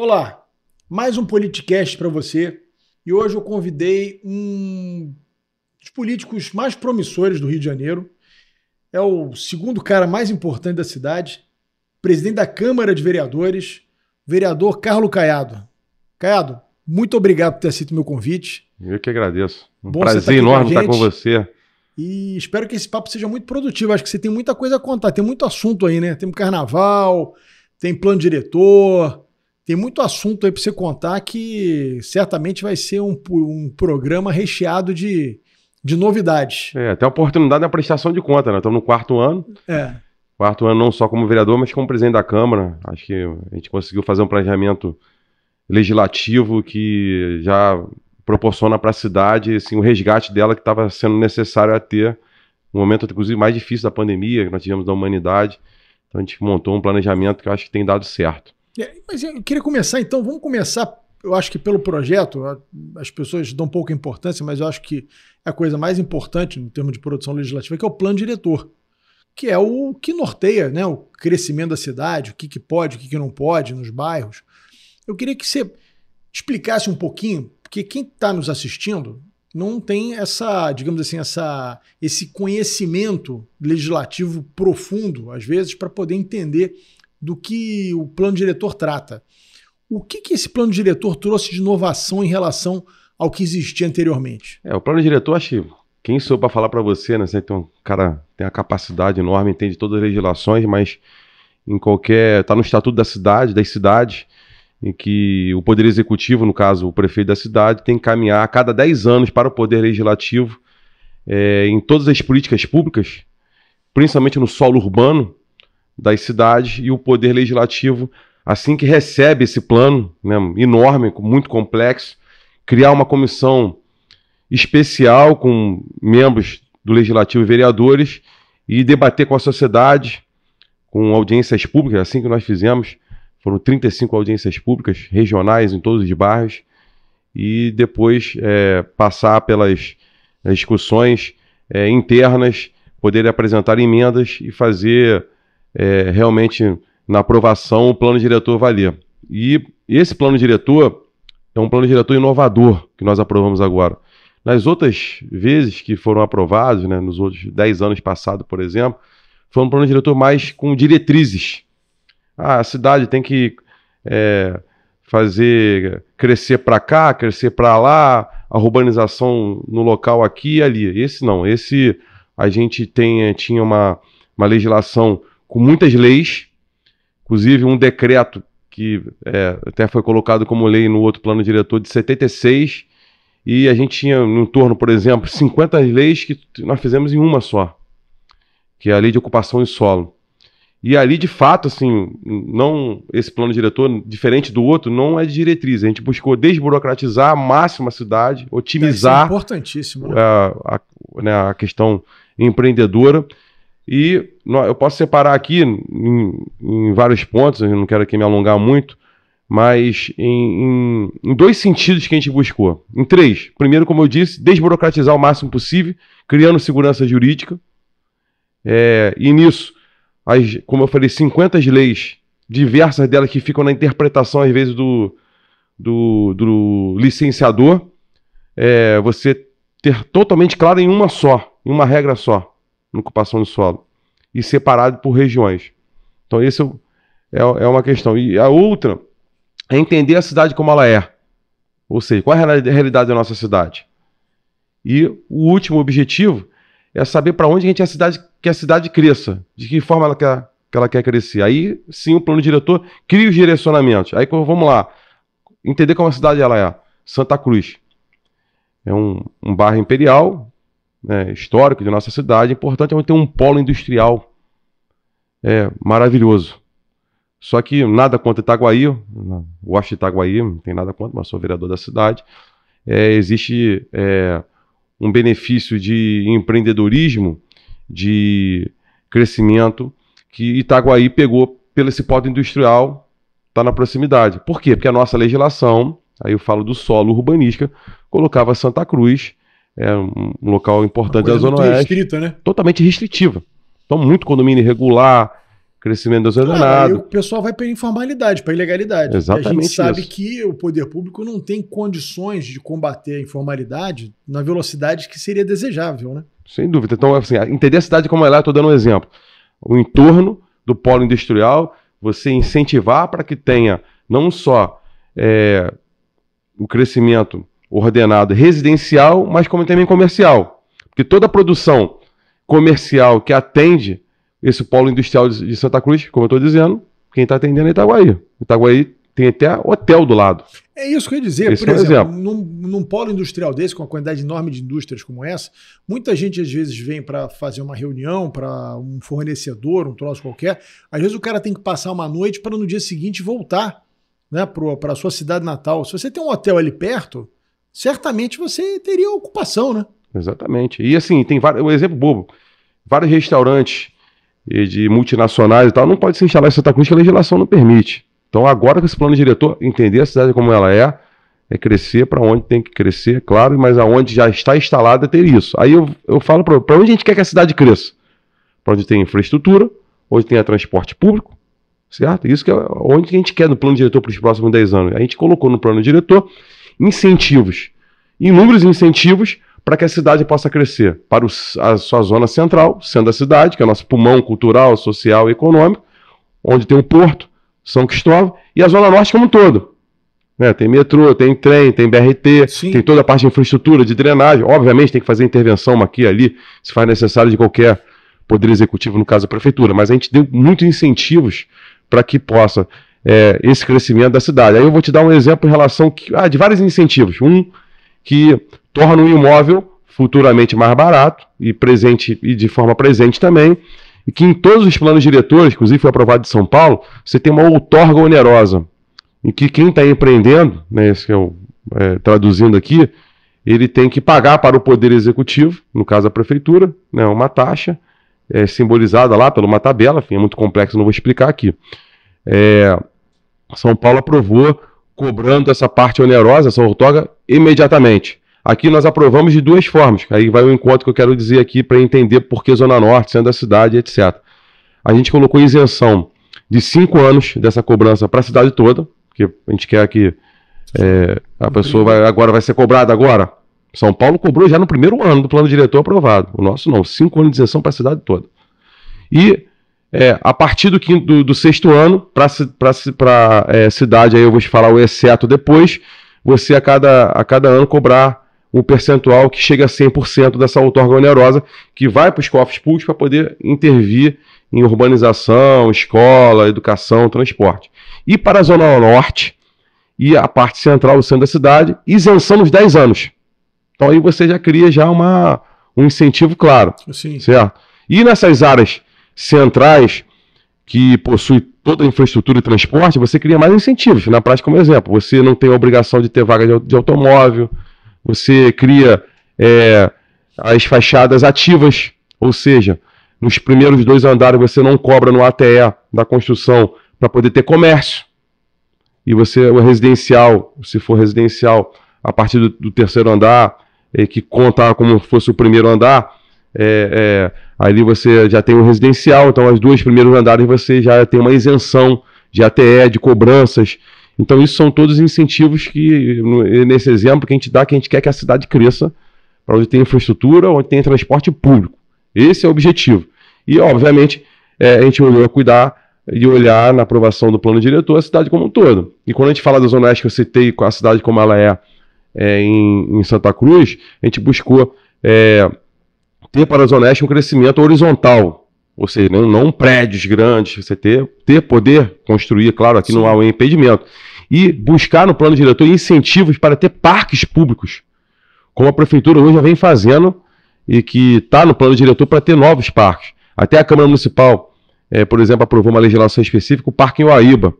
Olá, mais um Politicast para você e hoje eu convidei um dos políticos mais promissores do Rio de Janeiro. É o segundo cara mais importante da cidade, presidente da Câmara de Vereadores, vereador Carlos Caiado. Caiado, muito obrigado por ter aceito o meu convite. Eu que agradeço. Um Bom prazer enorme estar com você. E espero que esse papo seja muito produtivo. Acho que você tem muita coisa a contar, tem muito assunto aí, né? Tem carnaval, tem plano diretor, tem muito assunto aí para você contar que certamente vai ser um programa recheado de novidades. Até a oportunidade da prestação de conta, né? Estamos no quarto ano. Quarto ano não só como vereador, mas como presidente da Câmara. Acho que a gente conseguiu fazer um planejamento legislativo que já proporciona para a cidade assim, o resgate dela que estava sendo necessário a ter no momento, inclusive, mais difícil da pandemia que nós tivemos da humanidade. Então a gente montou um planejamento que eu acho que tem dado certo. Mas eu queria começar, então, vamos começar, eu acho que pelo projeto, as pessoas dão pouca importância, mas eu acho que a coisa mais importante no termo de produção legislativa que é o plano diretor, que é o que norteia, né, o crescimento da cidade, o que pode, o que não pode nos bairros. Eu queria que você explicasse um pouquinho, porque quem está nos assistindo não tem essa, digamos assim, esse conhecimento legislativo profundo, às vezes, para poder entender do que o plano diretor trata. O que esse plano diretor trouxe de inovação em relação ao que existia anteriormente? O plano diretor, acho que quem sou para falar para você, né? Você tem um cara tem a capacidade enorme, entende todas as legislações, mas está no estatuto da cidade, das cidades, em que o Poder Executivo, no caso o prefeito da cidade, tem que caminhar a cada 10 anos para o Poder Legislativo em todas as políticas públicas, principalmente no solo urbano das cidades, e o Poder Legislativo, assim que recebe esse plano, né, enorme, muito complexo, criar uma comissão especial com membros do Legislativo e vereadores e debater com a sociedade, com audiências públicas, assim que nós fizemos. Foram 35 audiências públicas regionais em todos os bairros e depois passar pelas discussões internas, poder apresentar emendas e fazer realmente na aprovação o plano diretor valer. E esse plano diretor é um plano diretor inovador que nós aprovamos agora. Nas outras vezes que foram aprovados, né, nos outros 10 anos passados, por exemplo, foi um plano diretor mais com diretrizes. A cidade tem que fazer crescer para cá, crescer para lá, a urbanização no local aqui e ali. Esse não, esse a gente tinha uma legislação com muitas leis, inclusive um decreto que até foi colocado como lei no outro plano diretor de 76, e a gente tinha em torno, por exemplo, 50 leis que nós fizemos em uma só, que é a Lei de Ocupação de Solo. E ali, de fato, assim, esse plano diretor, diferente do outro, não é de diretriz. A gente buscou desburocratizar ao máximo a cidade, otimizar importantíssimo, né? A questão empreendedora. E eu posso separar aqui em vários pontos, eu não quero aqui me alongar muito, mas em dois sentidos que a gente buscou. Em três. Primeiro, como eu disse, desburocratizar o máximo possível, criando segurança jurídica. E nisso, como eu falei, 50 leis, diversas delas que ficam na interpretação, às vezes, do licenciador, você ter totalmente claro em uma só, em uma regra só, na ocupação do solo, e separado por regiões. Então, esse é uma questão. E a outra é entender a cidade como ela é, ou seja, qual é a realidade da nossa cidade. E o último objetivo é saber para onde que a cidade cresça, de que forma ela quer crescer. Aí, sim, o plano diretor cria os direcionamentos. Aí, vamos lá, entender como a cidade ela é. Santa Cruz é um bairro imperial, né, histórico de nossa cidade. Importante é ter um polo industrial maravilhoso. Só que nada contra Itaguaí, gosto de Itaguaí, não tem nada contra, mas sou vereador da cidade. Existe um benefício de empreendedorismo, de crescimento, que Itaguaí pegou pelo esse polo industrial, está na proximidade. Por quê? Porque a nossa legislação, aí eu falo do solo urbanística, colocava Santa Cruz, um local importante da Zona Oeste, restrita, né? totalmente restritiva. Então, muito condomínio irregular, crescimento desordenado. Aí o pessoal vai para informalidade, para ilegalidade. Exatamente. A gente sabe isso. que o poder público não tem condições de combater a informalidade na velocidade que seria desejável, né? Sem dúvida. Então, assim, entender a cidade como ela é, estou dando um exemplo. O entorno do polo industrial, você incentivar para que tenha não só o crescimento ordenado residencial, mas como também comercial. Porque toda a produção comercial que atende esse polo industrial de Santa Cruz, como eu estou dizendo, quem está atendendo é Itaguaí. Itaguaí tem até hotel do lado. É isso que eu ia dizer. Esse por é um exemplo, num polo industrial desse, com uma quantidade enorme de indústrias como essa, muita gente às vezes vem para fazer uma reunião, para um fornecedor, um troço qualquer. Às vezes o cara tem que passar uma noite para no dia seguinte voltar, né, para a sua cidade natal. Se você tem um hotel ali perto, certamente você teria ocupação, né? Exatamente. E assim, tem um exemplo bobo. Vários restaurantes de multinacionais e tal, não pode se instalar em Santa Cruz que a legislação não permite. Então agora com esse plano diretor, entender a cidade como ela é crescer para onde tem que crescer, claro, mas aonde já está instalada é ter isso. Aí eu falo para onde a gente quer que a cidade cresça? Para onde tem infraestrutura, onde tenha transporte público, certo? Isso que é onde a gente quer no plano diretor para os próximos 10 anos. A gente colocou no plano diretor incentivos, inúmeros incentivos para que a cidade possa crescer para a sua zona central, sendo a cidade, que é o nosso pulmão cultural, social e econômico, onde tem o porto, São Cristóvão, e a zona norte como um todo. Né? Tem metrô, tem trem, tem BRT, Sim. Tem toda a parte de infraestrutura, de drenagem. Obviamente tem que fazer intervenção aqui e ali, se faz necessário de qualquer poder executivo, no caso a prefeitura, mas a gente deu muitos incentivos para que possa esse crescimento da cidade. Aí eu vou te dar um exemplo em relação de vários incentivos. Um que torna o imóvel futuramente mais barato e presente e de forma presente também, e que em todos os planos diretores, inclusive foi aprovado em São Paulo, você tem uma outorga onerosa, em que quem está empreendendo, né, esse que eu traduzindo aqui, ele tem que pagar para o Poder Executivo, no caso a Prefeitura, né, uma taxa simbolizada lá por uma tabela, enfim, é muito complexo, não vou explicar aqui. São Paulo aprovou cobrando essa parte onerosa, essa outorga, imediatamente. Aqui nós aprovamos de duas formas, aí vai o encontro que eu quero dizer aqui para entender por que Zona Norte, sendo a cidade, etc. A gente colocou isenção de 5 anos dessa cobrança para a cidade toda, porque a gente quer que a pessoa agora vai ser cobrada agora. São Paulo cobrou já no primeiro ano do plano diretor aprovado. O nosso não, 5 anos de isenção para a cidade toda. E a partir do sexto ano, para a cidade, aí eu vou te falar o exceto depois, você a cada ano cobrar um percentual que chega a 100% dessa outorga onerosa, que vai para os cofres públicos para poder intervir em urbanização, escola, educação, transporte. E para a Zona Norte e a parte central do centro da cidade, isenção nos 10 anos. Então aí você já cria um incentivo claro. Sim. Certo? E nessas áreas centrais, que possui toda a infraestrutura e transporte, você cria mais incentivos. Na prática, como exemplo, você não tem a obrigação de ter vaga de automóvel, você cria as fachadas ativas, ou seja, nos primeiros 2 andares você não cobra no ATE da construção para poder ter comércio. E o residencial, se for residencial, a partir do 3º andar, que conta como se fosse o primeiro andar, ali você já tem o residencial, então os 2 primeiros andares você já tem uma isenção de ATE, de cobranças. Então isso são todos incentivos que, nesse exemplo que a gente dá, que a gente quer que a cidade cresça, para onde tem infraestrutura, onde tem transporte público. Esse é o objetivo. E, obviamente, a gente olhou a cuidar e olhar na aprovação do plano diretor a cidade como um todo. E quando a gente fala da Zona Oeste, que eu citei com a cidade como ela em Santa Cruz, a gente buscou ter para a Zona Oeste um crescimento horizontal, ou seja, não prédios grandes, você poder construir, claro, aqui não há um impedimento, e buscar no plano diretor incentivos para ter parques públicos, como a Prefeitura hoje já vem fazendo, e que está no plano diretor para ter novos parques. Até a Câmara Municipal, por exemplo, aprovou uma legislação específica, o Parque em Uaíba,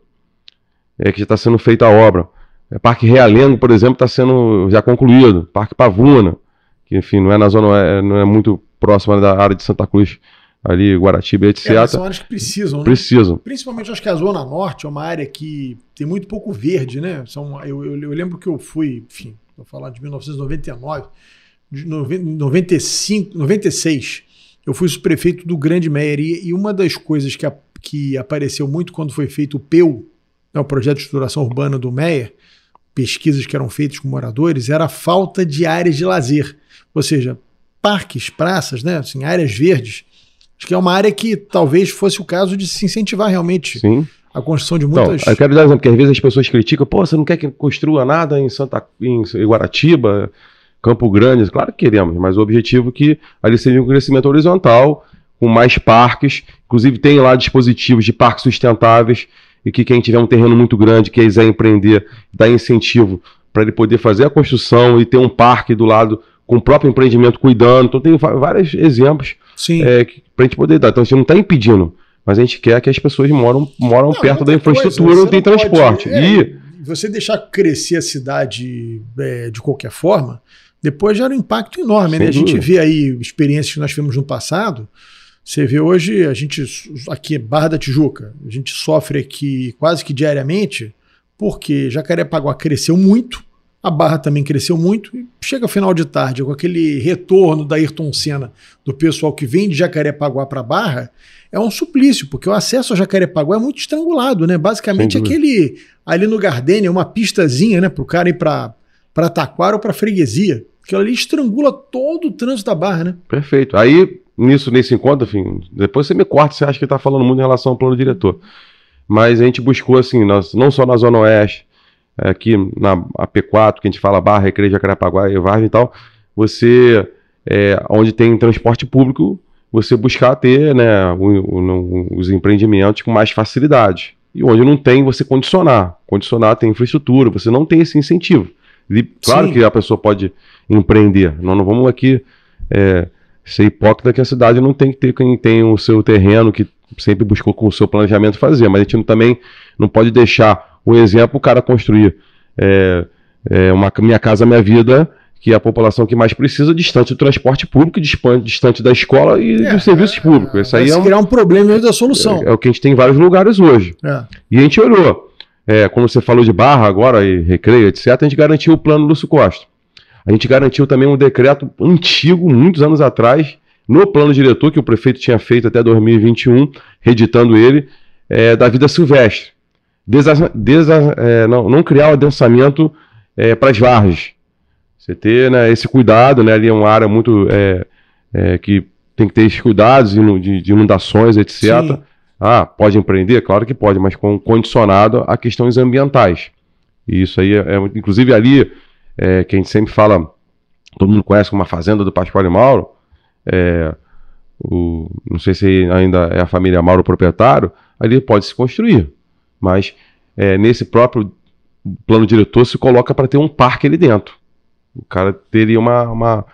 que já está sendo feita a obra. Parque Realengo, por exemplo, está sendo já concluído. Parque Pavuna, que enfim, não é na zona, não é muito próxima da área de Santa Cruz, ali, Guaratiba, etc. São áreas que precisam, né? Precisam. Principalmente, acho que a Zona Norte é uma área que tem muito pouco verde, né? Eu lembro que eu fui, enfim, vou falar de 1999, de 95, 96, eu fui subprefeito do Grande Meier, e uma das coisas que que apareceu muito quando foi feito o PEU, né, o Projeto de Estruturação Urbana do Meyer, pesquisas que eram feitas com moradores, era a falta de áreas de lazer. Ou seja, parques, praças, né, assim, áreas verdes. Acho que é uma área que talvez fosse o caso de se incentivar realmente a construção de muitas... Então, eu quero dar um exemplo, porque às vezes as pessoas criticam, pô, você não quer que construa nada em Guaratiba, Campo Grande? Claro que queremos, mas o objetivo é que ali seja um crescimento horizontal, com mais parques, inclusive tem lá dispositivos de parques sustentáveis, e que quem tiver um terreno muito grande, quiser empreender, dá incentivo para ele poder fazer a construção e ter um parque do lado com o próprio empreendimento cuidando. Então tem vários exemplos para a gente poder dar. Então a gente não está impedindo, mas a gente quer que as pessoas moram perto da infraestrutura, não tem transporte. E você deixar crescer a cidade de qualquer forma, depois gera um impacto enorme, né? A gente vê aí experiências que nós tivemos no passado. Você vê hoje, a gente aqui, Barra da Tijuca, a gente sofre aqui quase que diariamente, porque Jacarepaguá cresceu muito, a Barra também cresceu muito, e chega final de tarde, com aquele retorno da Ayrton Senna, do pessoal que vem de Jacarepaguá para Barra, é um suplício, porque o acesso a Jacarepaguá é muito estrangulado, né? Basicamente aquele, ali no Gardênia, uma pistazinha, né, para o cara ir para Taquara ou para Freguesia. Aquilo ali estrangula todo o trânsito da Barra, né? Perfeito. Aí, nesse encontro, enfim, depois você me corta, você acha que está falando muito em relação ao plano diretor. Mas a gente buscou, assim, não só na Zona Oeste, aqui na AP4, que a gente fala Barra, Recreio, Jacarepaguá e Vargem e tal, você, onde tem transporte público, você buscar ter, né, os empreendimentos com mais facilidade. E onde não tem, você condicionar. Condicionar tem infraestrutura, você não tem esse incentivo. E, claro que a pessoa pode empreender. Nós não vamos aqui ser hipócrita que a cidade não tem que ter quem tem o seu terreno, que sempre buscou com o seu planejamento fazer. Mas a gente também não pode deixar o exemplo, o cara construir uma Minha Casa Minha Vida, que é a população que mais precisa, distante do transporte público, distante da escola e dos serviços públicos. Isso aí criar um problema da solução. É o que a gente tem em vários lugares hoje. E a gente olhou. Como você falou de Barra agora, e Recreio, etc., a gente garantiu o plano Lúcio Costa. A gente garantiu também um decreto antigo, muitos anos atrás, no plano diretor, que o prefeito tinha feito até 2021, reeditando ele, da vida silvestre. Não criar o adensamento para as vargens. Você ter, né, esse cuidado, né, ali é uma área muito que tem que ter esses cuidados de inundações, etc. Sim. Pode empreender? Claro que pode, mas condicionado a questões ambientais. E isso aí inclusive ali, que a gente sempre fala, todo mundo conhece como a Fazenda do Pascoal e Mauro, não sei se ainda é a família Mauro proprietário, ali pode se construir. Mas nesse próprio plano diretor se coloca para ter um parque ali dentro. O cara teria uma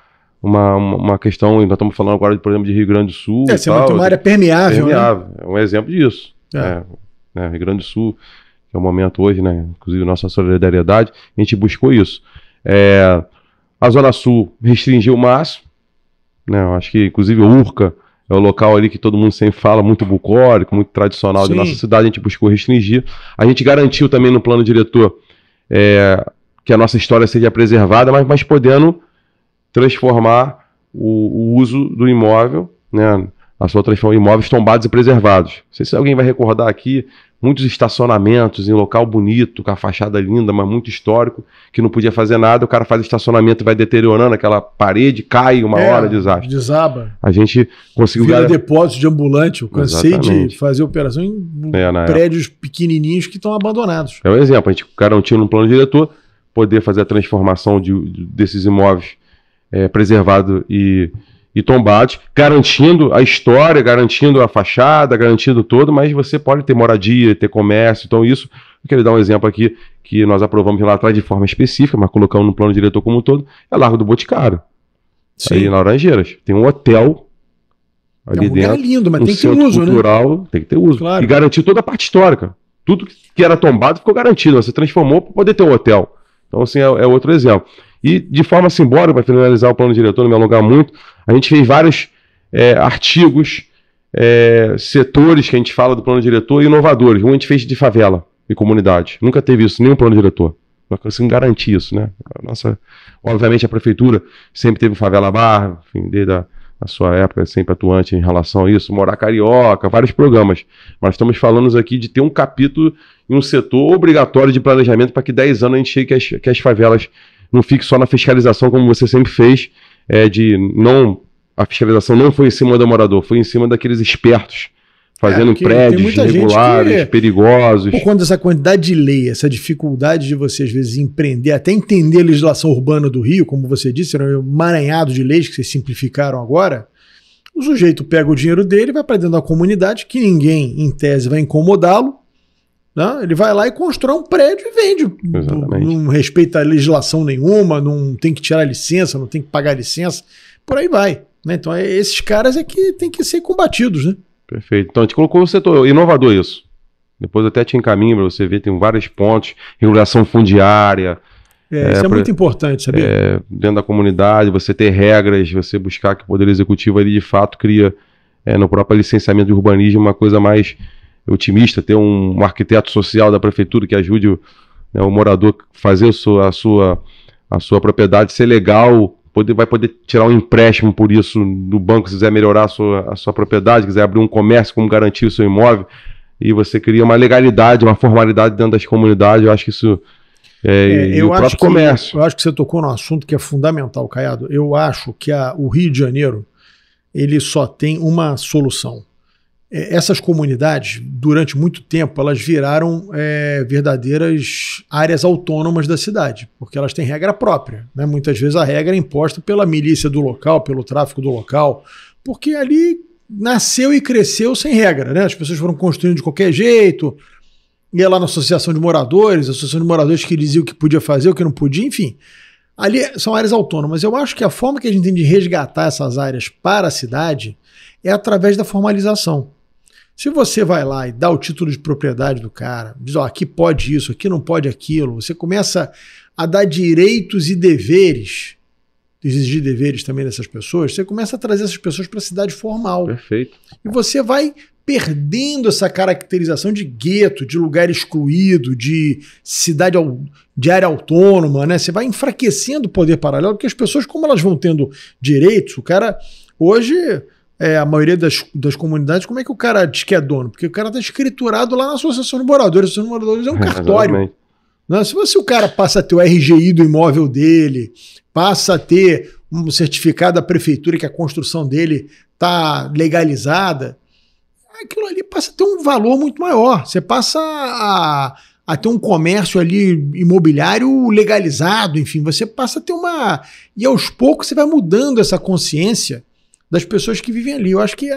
questão, nós estamos falando agora, por exemplo, de Rio Grande do Sul. Você vai ter uma área permeável. Né? É um exemplo disso. Rio Grande do Sul, que é o momento hoje, né? Inclusive nossa solidariedade, a gente buscou isso. A Zona Sul restringiu o máximo, né? Eu acho que, inclusive, o Urca é o local ali que todo mundo sempre fala, muito bucólico, muito tradicional de nossa cidade, a gente buscou restringir. A gente garantiu também no plano diretor que a nossa história seja preservada, mas podendo transformar o uso do imóvel, né, a sua transformação em imóveis tombados e preservados. Não sei se alguém vai recordar aqui, muitos estacionamentos em local bonito, com a fachada linda, mas muito histórico, que não podia fazer nada, o cara faz estacionamento e vai deteriorando aquela parede, cai uma hora, desastre. Desaba. A gente conseguiu... Vira depósito de ambulante, eu cansei de fazer operação em prédios pequenininhos que estão abandonados. É um exemplo, a gente garantiu no plano diretor poder fazer a transformação desses imóveis preservados e tombados, garantindo a história, garantindo a fachada, garantindo todo, mas você pode ter moradia, ter comércio, então isso, eu queria dar um exemplo aqui, que nós aprovamos lá atrás de forma específica, mas colocamos no plano diretor como um todo, é Largo do Boticário, aí na Laranjeiras, tem um hotel ali dentro, lindo, mas tem que ter uso, cultural, né? Tem que ter uso, claro. E garantir toda a parte histórica, tudo que era tombado ficou garantido, você transformou para poder ter um hotel. Então, assim, é outro exemplo. E, de forma simbólica, para finalizar o plano diretor, não me alongar muito, a gente fez vários artigos, setores que a gente fala do plano diretor, inovadores. Um a gente fez de favela e comunidade. Nunca teve isso, nenhum plano diretor. Nós conseguimos garantir isso, né? Obviamente, a prefeitura sempre teve favela Barra, enfim, desde na sua época, sempre atuante em relação a isso, Morar Carioca, vários programas. Mas estamos falando aqui de ter um capítulo em um setor obrigatório de planejamento para que 10 anos a gente chegue que as favelas não fiquem só na fiscalização, como você sempre fez, a fiscalização não foi em cima do morador, foi em cima daqueles espertos, fazendo prédios irregulares, perigosos. Por conta dessa quantidade de lei, essa dificuldade de você, às vezes, empreender, até entender a legislação urbana do Rio, como você disse, era um emaranhado de leis que vocês simplificaram agora, o sujeito pega o dinheiro dele, vai para dentro da comunidade, que ninguém, em tese, vai incomodá-lo, né? Ele vai lá e constrói um prédio e vende. Não respeita a legislação nenhuma, não tem que tirar licença, não tem que pagar licença, por aí vai. Né? Então, esses caras é que tem que ser combatidos, né? Perfeito. Então, a gente colocou o setor inovador isso. Depois até te encaminho para você ver, tem vários pontos, regulação fundiária. Isso é muito importante, sabia? Dentro da comunidade, você ter regras, você buscar que o Poder Executivo ali de fato cria, no próprio licenciamento de urbanismo, uma coisa mais otimista, ter um arquiteto social da prefeitura que ajude o morador a fazer a sua propriedade ser legal, vai poder tirar um empréstimo por isso do banco, se quiser melhorar a sua propriedade, quiser abrir um comércio, como garantir o seu imóvel, e você cria uma legalidade, uma formalidade dentro das comunidades. Eu acho que isso e o próprio comércio. Eu acho que você tocou num assunto que é fundamental, Caiado. Eu acho que o Rio de Janeiro ele só tem uma solução. Essas comunidades, durante muito tempo, elas viraram verdadeiras áreas autônomas da cidade, porque elas têm regra própria, né? Muitas vezes a regra é imposta pela milícia do local, pelo tráfico do local, porque ali nasceu e cresceu sem regra, né? As pessoas foram construindo de qualquer jeito, ia lá na associação de moradores, que dizia o que podia fazer, o que não podia, enfim. Ali são áreas autônomas. Eu acho que a forma que a gente tem de resgatar essas áreas para a cidade é através da formalização. Se você vai lá e dá o título de propriedade do cara, diz, aqui pode isso, aqui não pode aquilo, você começa a dar direitos e deveres, exigir deveres também dessas pessoas, você começa a trazer essas pessoas para a cidade formal. Perfeito. E você vai perdendo essa caracterização de gueto, de lugar excluído, de cidade, de área autônoma, né? Você vai enfraquecendo o poder paralelo, porque as pessoas, como elas vão tendo direitos, o cara, hoje... a maioria das comunidades, como é que o cara diz que é dono? Porque o cara está escriturado lá na Associação de Moradores. A Associação de Moradores é um cartório. Né? Se o cara passa a ter o RGI do imóvel dele, passa a ter um certificado da prefeitura que a construção dele está legalizada, aquilo ali passa a ter um valor muito maior. Você passa a ter um comércio ali imobiliário legalizado, enfim, você passa a ter uma... E aos poucos você vai mudando essa consciência das pessoas que vivem ali. Eu acho que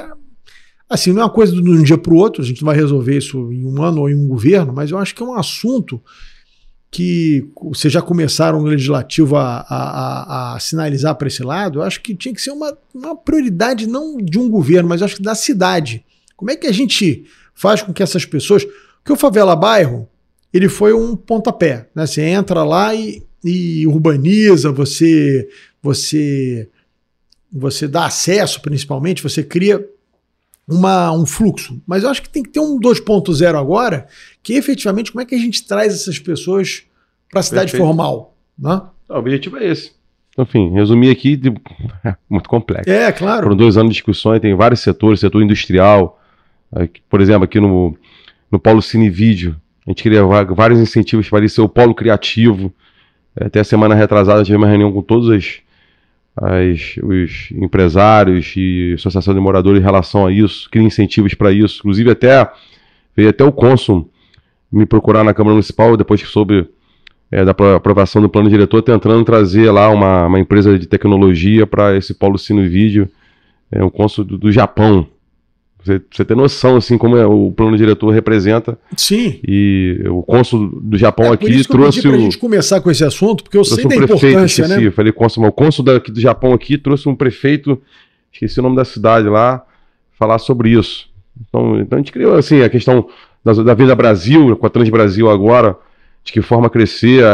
assim, não é uma coisa de um dia para o outro, a gente não vai resolver isso em um ano ou em um governo, mas eu acho que é um assunto que vocês já começaram no legislativo a sinalizar para esse lado. Eu acho que tinha que ser uma prioridade não de um governo, mas eu acho que da cidade. Como é que a gente faz com que essas pessoas... Porque o Favela Bairro, ele foi um pontapé, né? Você entra lá e urbaniza, você dá acesso, principalmente, você cria um fluxo. Mas eu acho que tem que ter um 2.0 agora, que efetivamente, como é que a gente traz essas pessoas para a cidade formal? Né? O objetivo é esse. Enfim, resumir aqui, muito complexo. Claro. Foram 2 anos de discussões, tem vários setores, setor industrial, por exemplo, aqui no Polo Cine e Vídeo, a gente queria vários incentivos para ser o polo criativo. Até a semana retrasada, a gente teve uma reunião com todos os empresários e associação de moradores em relação a isso, cria incentivos para isso. Inclusive veio até o cônsul me procurar na Câmara Municipal, depois que soube da aprovação do plano diretor, tentando trazer lá uma empresa de tecnologia para esse polo Cine e Vídeo, o cônsul do Japão. Você tem noção, assim, como o plano diretor representa. Sim. E o cônsul do Japão aqui trouxe... Por isso que eu pedi pra gente começar com esse assunto, porque eu sei da importância, né? Eu falei cônsul, mas o cônsul do Japão aqui trouxe um prefeito, esqueci o nome da cidade lá, falar sobre isso. Então a gente criou, assim, a questão da Vida Brasil, com a Transbrasil agora, de que forma crescer.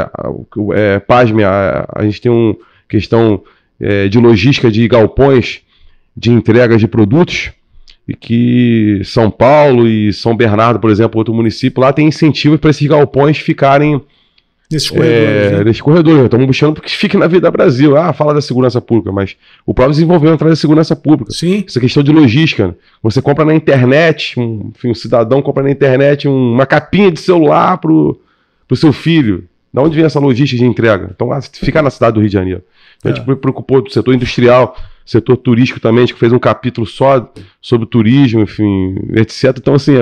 Pasme, a gente tem uma questão de logística de galpões, de entrega de produtos, e que São Paulo e São Bernardo, por exemplo, outro município, lá tem incentivos para esses galpões ficarem Nesses corredores, né? Nesse corredor. Estamos buscando porque fique na vida Brasil. Fala da segurança pública, mas o próprio desenvolvimento traz a segurança pública. Sim. Essa questão de logística. Você compra na internet, um cidadão compra na internet uma capinha de celular pro seu filho. Da onde vem essa logística de entrega? Então, ficar na cidade do Rio de Janeiro. Então, a gente preocupou do setor industrial, setor turístico também, a gente fez um capítulo só sobre o turismo, enfim, etc. Então, assim,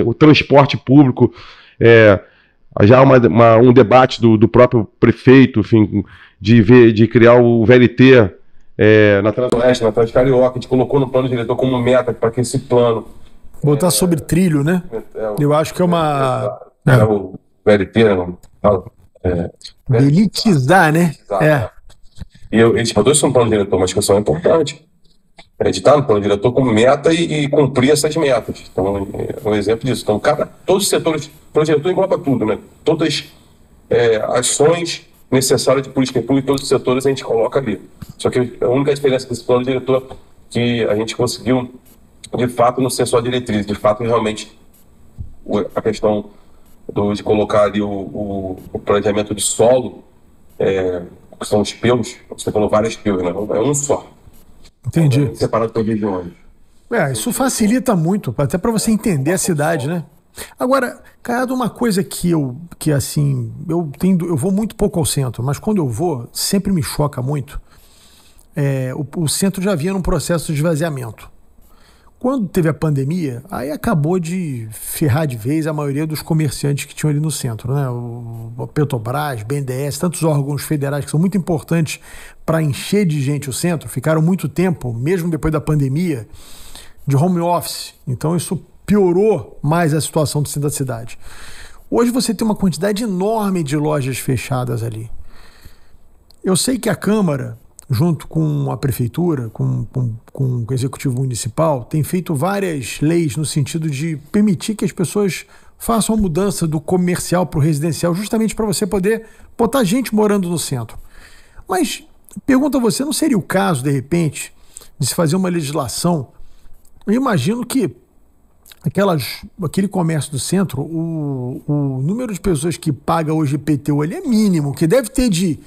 o transporte público, já um debate do próprio prefeito, enfim, de criar o VLT na Transoeste, na Transcarioca, a gente colocou no plano diretor como meta para que esse plano... Botar sobre trilho, né? Eu acho que é uma... o VLT, né? Elitizar, né? E a gente botou isso no plano diretor, uma discussão importante. A gente está no plano diretor como meta e cumprir essas metas. Então, é um exemplo disso. Então, todos os setores, o plano diretor engloba tudo, né? Todas as ações necessárias de política pública, todos os setores a gente coloca ali. Só que a única diferença desse plano diretor é que a gente conseguiu, de fato, não ser só diretriz, de fato, realmente, a questão de colocar ali o planejamento de solo, que são os pelos, você falou vários pelos, né? É um só. Entendi. Separado por regiões. Isso facilita muito, até para você entender a cidade, né? Agora, Caiado, uma coisa que assim, eu vou muito pouco ao centro, mas quando eu vou, sempre me choca muito. O centro já vinha num processo de esvaziamento. Quando teve a pandemia, aí acabou de ferrar de vez a maioria dos comerciantes que tinham ali no centro, né? O Petrobras, BNDES, tantos órgãos federais que são muito importantes para encher de gente o centro, ficaram muito tempo, mesmo depois da pandemia, de home office. Então isso piorou mais a situação do centro da cidade. Hoje você tem uma quantidade enorme de lojas fechadas ali. Eu sei que a Câmara, junto com a Prefeitura, com o Executivo Municipal, tem feito várias leis no sentido de permitir que as pessoas façam a mudança do comercial para o residencial, justamente para você poder botar gente morando no centro. Mas, pergunto a você, não seria o caso, de repente, de se fazer uma legislação? Eu imagino que aquele comércio do centro, o número de pessoas que paga hoje IPTU ali é mínimo, que deve ter de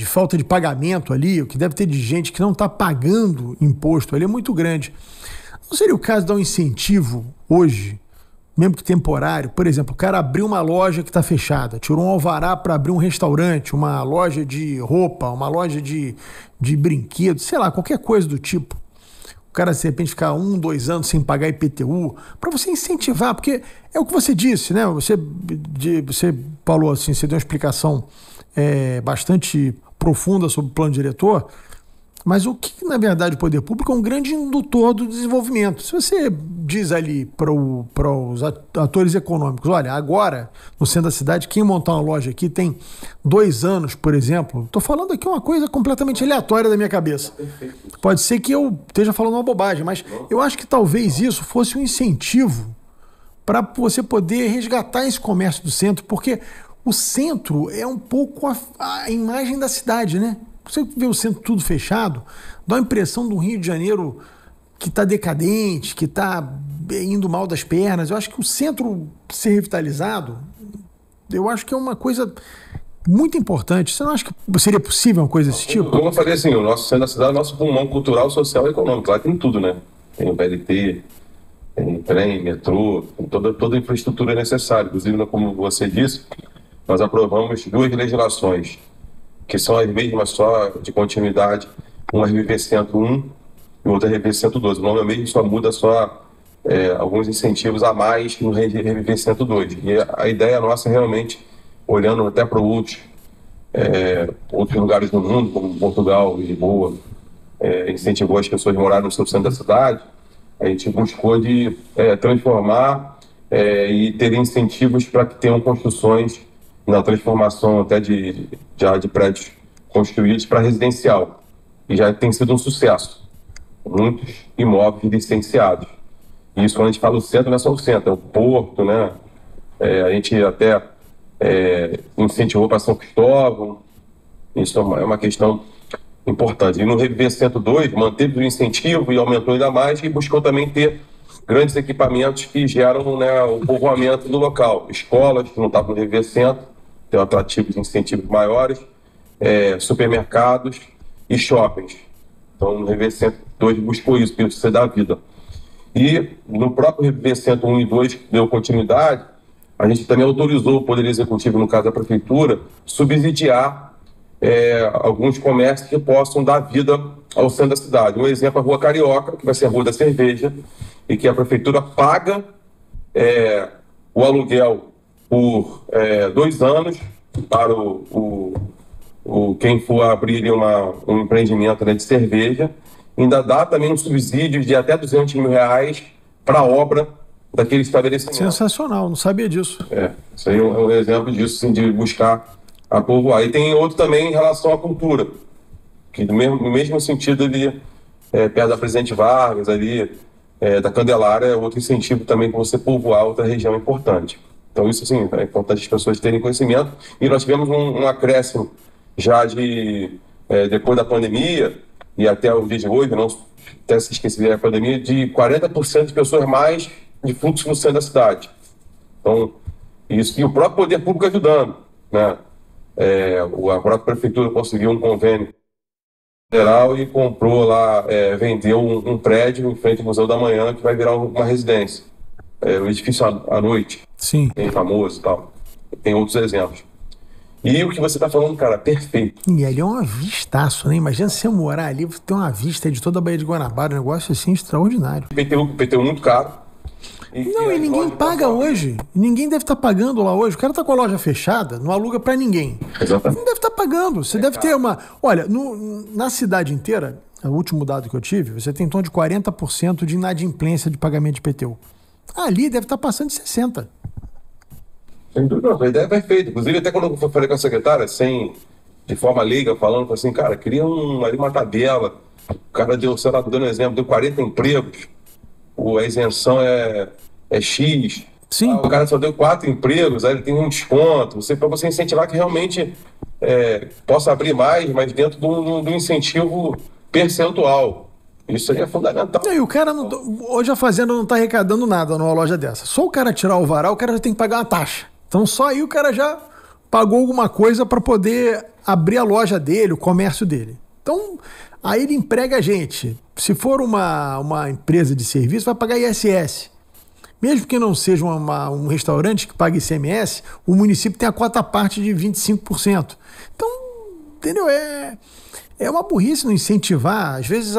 falta de pagamento ali, o que deve ter de gente que não está pagando imposto ali é muito grande. Não seria o caso de dar um incentivo hoje, mesmo que temporário? Por exemplo, o cara abriu uma loja que está fechada, tirou um alvará para abrir um restaurante, uma loja de roupa, uma loja de brinquedos, sei lá, qualquer coisa do tipo. O cara, de repente, ficar 1, 2 anos sem pagar IPTU, para você incentivar, porque é o que você disse, né? Você falou assim, você deu uma explicação bastante profunda sobre o plano diretor, mas o que, na verdade, o poder público é um grande indutor do desenvolvimento. Se você diz ali para os atores econômicos, olha, agora, no centro da cidade, quem montar uma loja aqui tem 2 anos, por exemplo, estou falando aqui uma coisa completamente aleatória da minha cabeça. Pode ser que eu esteja falando uma bobagem, mas eu acho que talvez isso fosse um incentivo para você poder resgatar esse comércio do centro, porque o centro é um pouco a imagem da cidade, né? Você vê o centro tudo fechado, dá a impressão de um Rio de Janeiro que está decadente, que está indo mal das pernas. Eu acho que o centro ser revitalizado, eu acho que é uma coisa muito importante. Você não acha que seria possível uma coisa desse tipo? Como eu falei assim, o nosso centro da cidade é o nosso pulmão cultural, social e econômico. Lá tem tudo, né? Tem o BRT, tem trem, metrô, tem toda a infraestrutura necessária. Inclusive, como você disse, nós aprovamos 2 legislações que são as mesmas, só de continuidade, uma RVP 101 e outra RVP 112. O nome é mesmo, só muda alguns incentivos a mais no RVP 102. E a ideia nossa é realmente, olhando até para outros lugares do mundo, como Portugal, Lisboa, incentivou as pessoas a morarem no centro da cidade, a gente buscou de transformar e ter incentivos para que tenham construções na transformação até de prédios construídos para residencial. E já tem sido um sucesso. Muitos imóveis licenciados. E isso, quando a gente fala do centro, não é só o centro, é o porto, né? A gente até incentivou para São Cristóvão. Isso é uma questão importante. E no RVP 102, manteve o incentivo e aumentou ainda mais, e buscou também ter grandes equipamentos que geram, né, o povoamento do local. Escolas, que não estavam no Reviver Centro, tem um atrativo de incentivos maiores, supermercados e shoppings. Então, no Reviver Centro 2 buscou isso, para você dar vida. E no próprio Reviver Centro 1 e 2, que deu continuidade, a gente também autorizou o Poder Executivo, no caso da Prefeitura, subsidiar alguns comércios que possam dar vida ao centro da cidade. Um exemplo é a Rua Carioca, que vai ser a Rua da Cerveja, e que a Prefeitura paga o aluguel por 2 anos para quem for abrir um empreendimento, né, de cerveja. Ainda dá também um subsídio de até R$200 mil para a obra daquele estabelecimento. Sensacional, não sabia disso. Isso aí é um exemplo disso, assim, de buscar a povoar. E tem outro também em relação à cultura, que no mesmo sentido ali, perto da Presidente Vargas, ali, da Candelária, é outro incentivo também para você povoar outra região importante. Então isso, assim, é importante as pessoas terem conhecimento. E nós tivemos um acréscimo já depois da pandemia, e até o dia de hoje, não até se esquecer da pandemia, de 40% de pessoas mais de fluxo no centro da cidade. Então, isso, e o próprio poder público ajudando, né? A própria prefeitura conseguiu um convênio federal e comprou lá, vendeu um prédio em frente ao Museu da Manhã, que vai virar uma residência. O edifício à noite. Sim. Bem famoso e tal. Tem outros exemplos. E o que você está falando, cara, perfeito. E ali é uma vistaço, né? Imagina você morar ali, você tem uma vista de toda a Baía de Guanabara, um negócio assim extraordinário. IPTU muito caro. E ninguém paga hoje. Ninguém deve estar pagando lá hoje. O cara tá com a loja fechada, não aluga para ninguém. Exatamente. Não deve estar pagando. Você deve ter uma... Olha, na cidade inteira, o último dado que eu tive, você tem em torno de 40% de inadimplência de pagamento de IPTU. Ali deve estar passando de 60%. Sem dúvida, a ideia é perfeita. Inclusive, até quando eu falei com a secretária, de forma leiga, falando assim, cara, queria ali uma tabela. O cara deu, sei lá, dando um exemplo, deu 40 empregos, a isenção é X. Sim. O cara só deu 4 empregos, aí ele tem um desconto. Para você incentivar que realmente possa abrir mais, mas dentro do incentivo percentual. Isso aí é fundamental. E o cara, hoje a fazenda não está arrecadando nada numa loja dessa. Só o cara tirar o varal, o cara já tem que pagar uma taxa. Então só aí o cara já pagou alguma coisa para poder abrir a loja dele, o comércio dele. Então aí ele emprega a gente. Se for uma empresa de serviço, vai pagar ISS. Mesmo que não seja um restaurante que pague ICMS, o município tem a cota à parte de 25%. Então, entendeu? É uma burrice não incentivar. Às vezes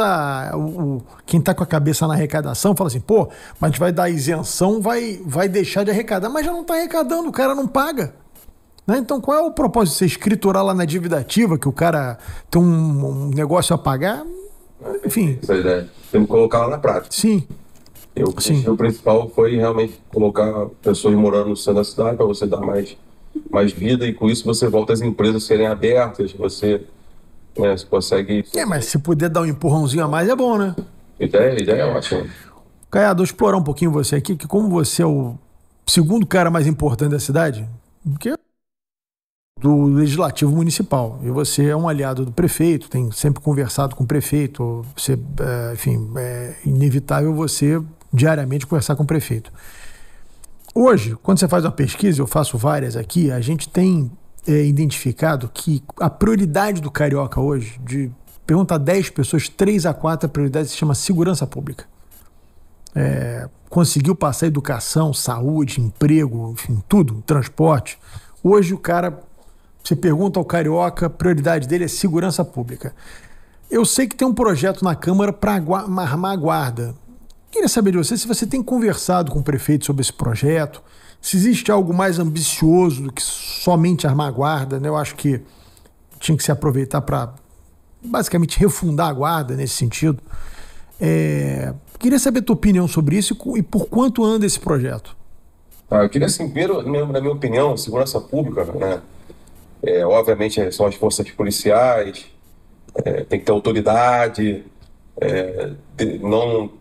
quem está com a cabeça na arrecadação fala assim, pô, mas a gente vai dar isenção, vai deixar de arrecadar, mas já não está arrecadando, o cara não paga. Né? Então qual é o propósito de você escriturar lá na dívida ativa que o cara tem um negócio a pagar? Enfim. Essa é a ideia. Temos que colocar lá na prática. Sim. O principal foi realmente colocar pessoas morando no centro da cidade para você dar mais vida, e com isso você volta as empresas a serem abertas, você consegue... Mas se puder dar um empurrãozinho a mais é bom, né? A ideia é ótima. Caiado, vou explorar um pouquinho você aqui, que como você é o segundo cara mais importante da cidade, porque do Legislativo Municipal, e você é um aliado do prefeito, tem sempre conversado com o prefeito, você, enfim, é inevitável você diariamente conversar com o prefeito. Hoje, quando você faz uma pesquisa, eu faço várias aqui, a gente tem identificado que a prioridade do carioca hoje, pergunta a 10 pessoas, 3 a 4 a prioridade se chama segurança pública. Conseguiu passar educação, saúde, emprego, enfim, tudo, transporte. Hoje o cara, você pergunta ao carioca, a prioridade dele é segurança pública. Eu sei que tem um projeto na Câmara para armar a guarda. Queria saber de você se você tem conversado com o prefeito sobre esse projeto, se existe algo mais ambicioso do que somente armar a guarda, né? Eu acho que tinha que se aproveitar para basicamente refundar a guarda nesse sentido. Queria saber a tua opinião sobre isso e por quanto anda esse projeto. Eu queria, assim, primeiro, na minha opinião, segurança pública, né? Obviamente são as forças policiais, tem que ter autoridade,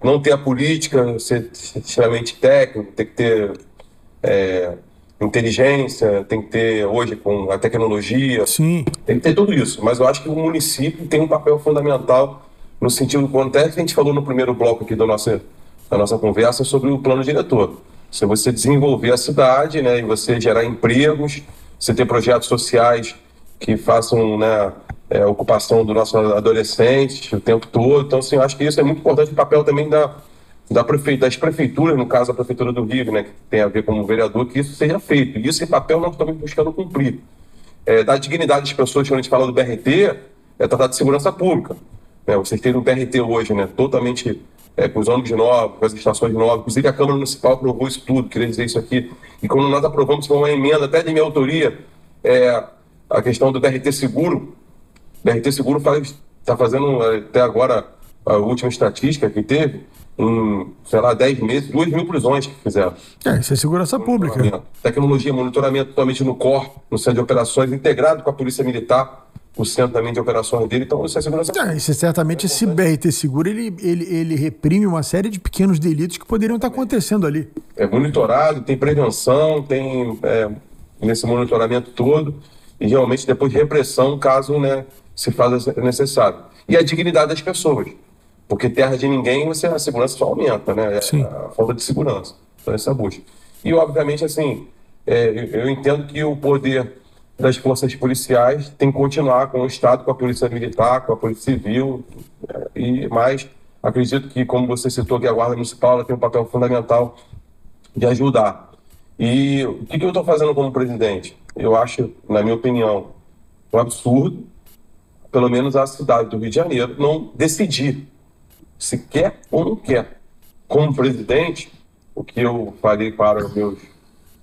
não ter a política, ser extremamente técnico, tem que ter inteligência, tem que ter hoje com a tecnologia. Sim. Tem que ter tudo isso, mas eu acho que o município tem um papel fundamental no sentido, quando até a gente falou no primeiro bloco aqui da nossa da nossa conversa sobre o plano diretor. Se você desenvolver a cidade, né, e você gerar empregos, você ter projetos sociais que façam, né, ocupação do nosso adolescente o tempo todo. Então, assim, eu acho que isso é muito importante, o papel também das prefeituras, no caso a Prefeitura do Rio, né, que tem a ver com o vereador, que isso seja feito. E esse papel nós estamos buscando cumprir. Da dignidade das pessoas, quando a gente fala do BRT, é tratar de segurança pública. Vocês têm um BRT hoje, né, totalmente com os ônibus novos, com as estações novas, inclusive a Câmara Municipal aprovou isso tudo, queria dizer isso aqui. E quando nós aprovamos, foi uma emenda até de minha autoria, a questão do BRT Seguro. O BRT Seguro está fazendo até agora, a última estatística que teve, em, sei lá, 10 meses, 2.000 prisões que fizeram. Isso é segurança pública. Tecnologia, monitoramento totalmente no COR, no Centro de Operações, integrado com a Polícia Militar, o centro também de operações dele, então isso é segurança pública. Isso certamente esse BRT Seguro, ele reprime uma série de pequenos delitos que poderiam estar acontecendo ali. É monitorado, tem prevenção, tem nesse monitoramento todo, e realmente depois repressão, caso, né, se faça necessário. E a dignidade das pessoas. Porque terra de ninguém, a segurança só aumenta, né? A falta de segurança. Então, essa busca. E, obviamente, assim, eu entendo que o poder das forças policiais tem que continuar com o Estado, com a Polícia Militar, com a Polícia Civil, mas acredito que, como você citou, que a Guarda Municipal ela tem um papel fundamental de ajudar. E o que eu estou fazendo como presidente? Eu acho, na minha opinião, um absurdo, pelo menos a cidade do Rio de Janeiro, não decidir se quer ou não quer. Como presidente, o que eu falei para os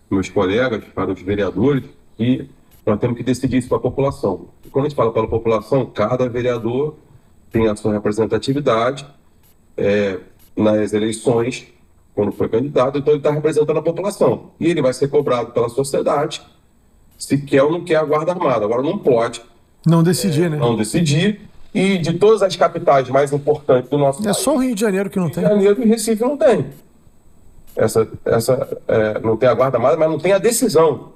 meus colegas, para os vereadores, que nós temos que decidir isso para a população. E quando a gente fala para a população, cada vereador tem a sua representatividade nas eleições, quando foi candidato, então ele está representando a população. E ele vai ser cobrado pela sociedade se quer ou não quer a Guarda Armada. Agora não pode. Não decidir, né? Não decidir. E de todas as capitais mais importantes do nosso país... só o Rio de Janeiro que não tem. Rio de Janeiro e Recife não tem. Não tem a Guarda Armada, mas não tem a decisão.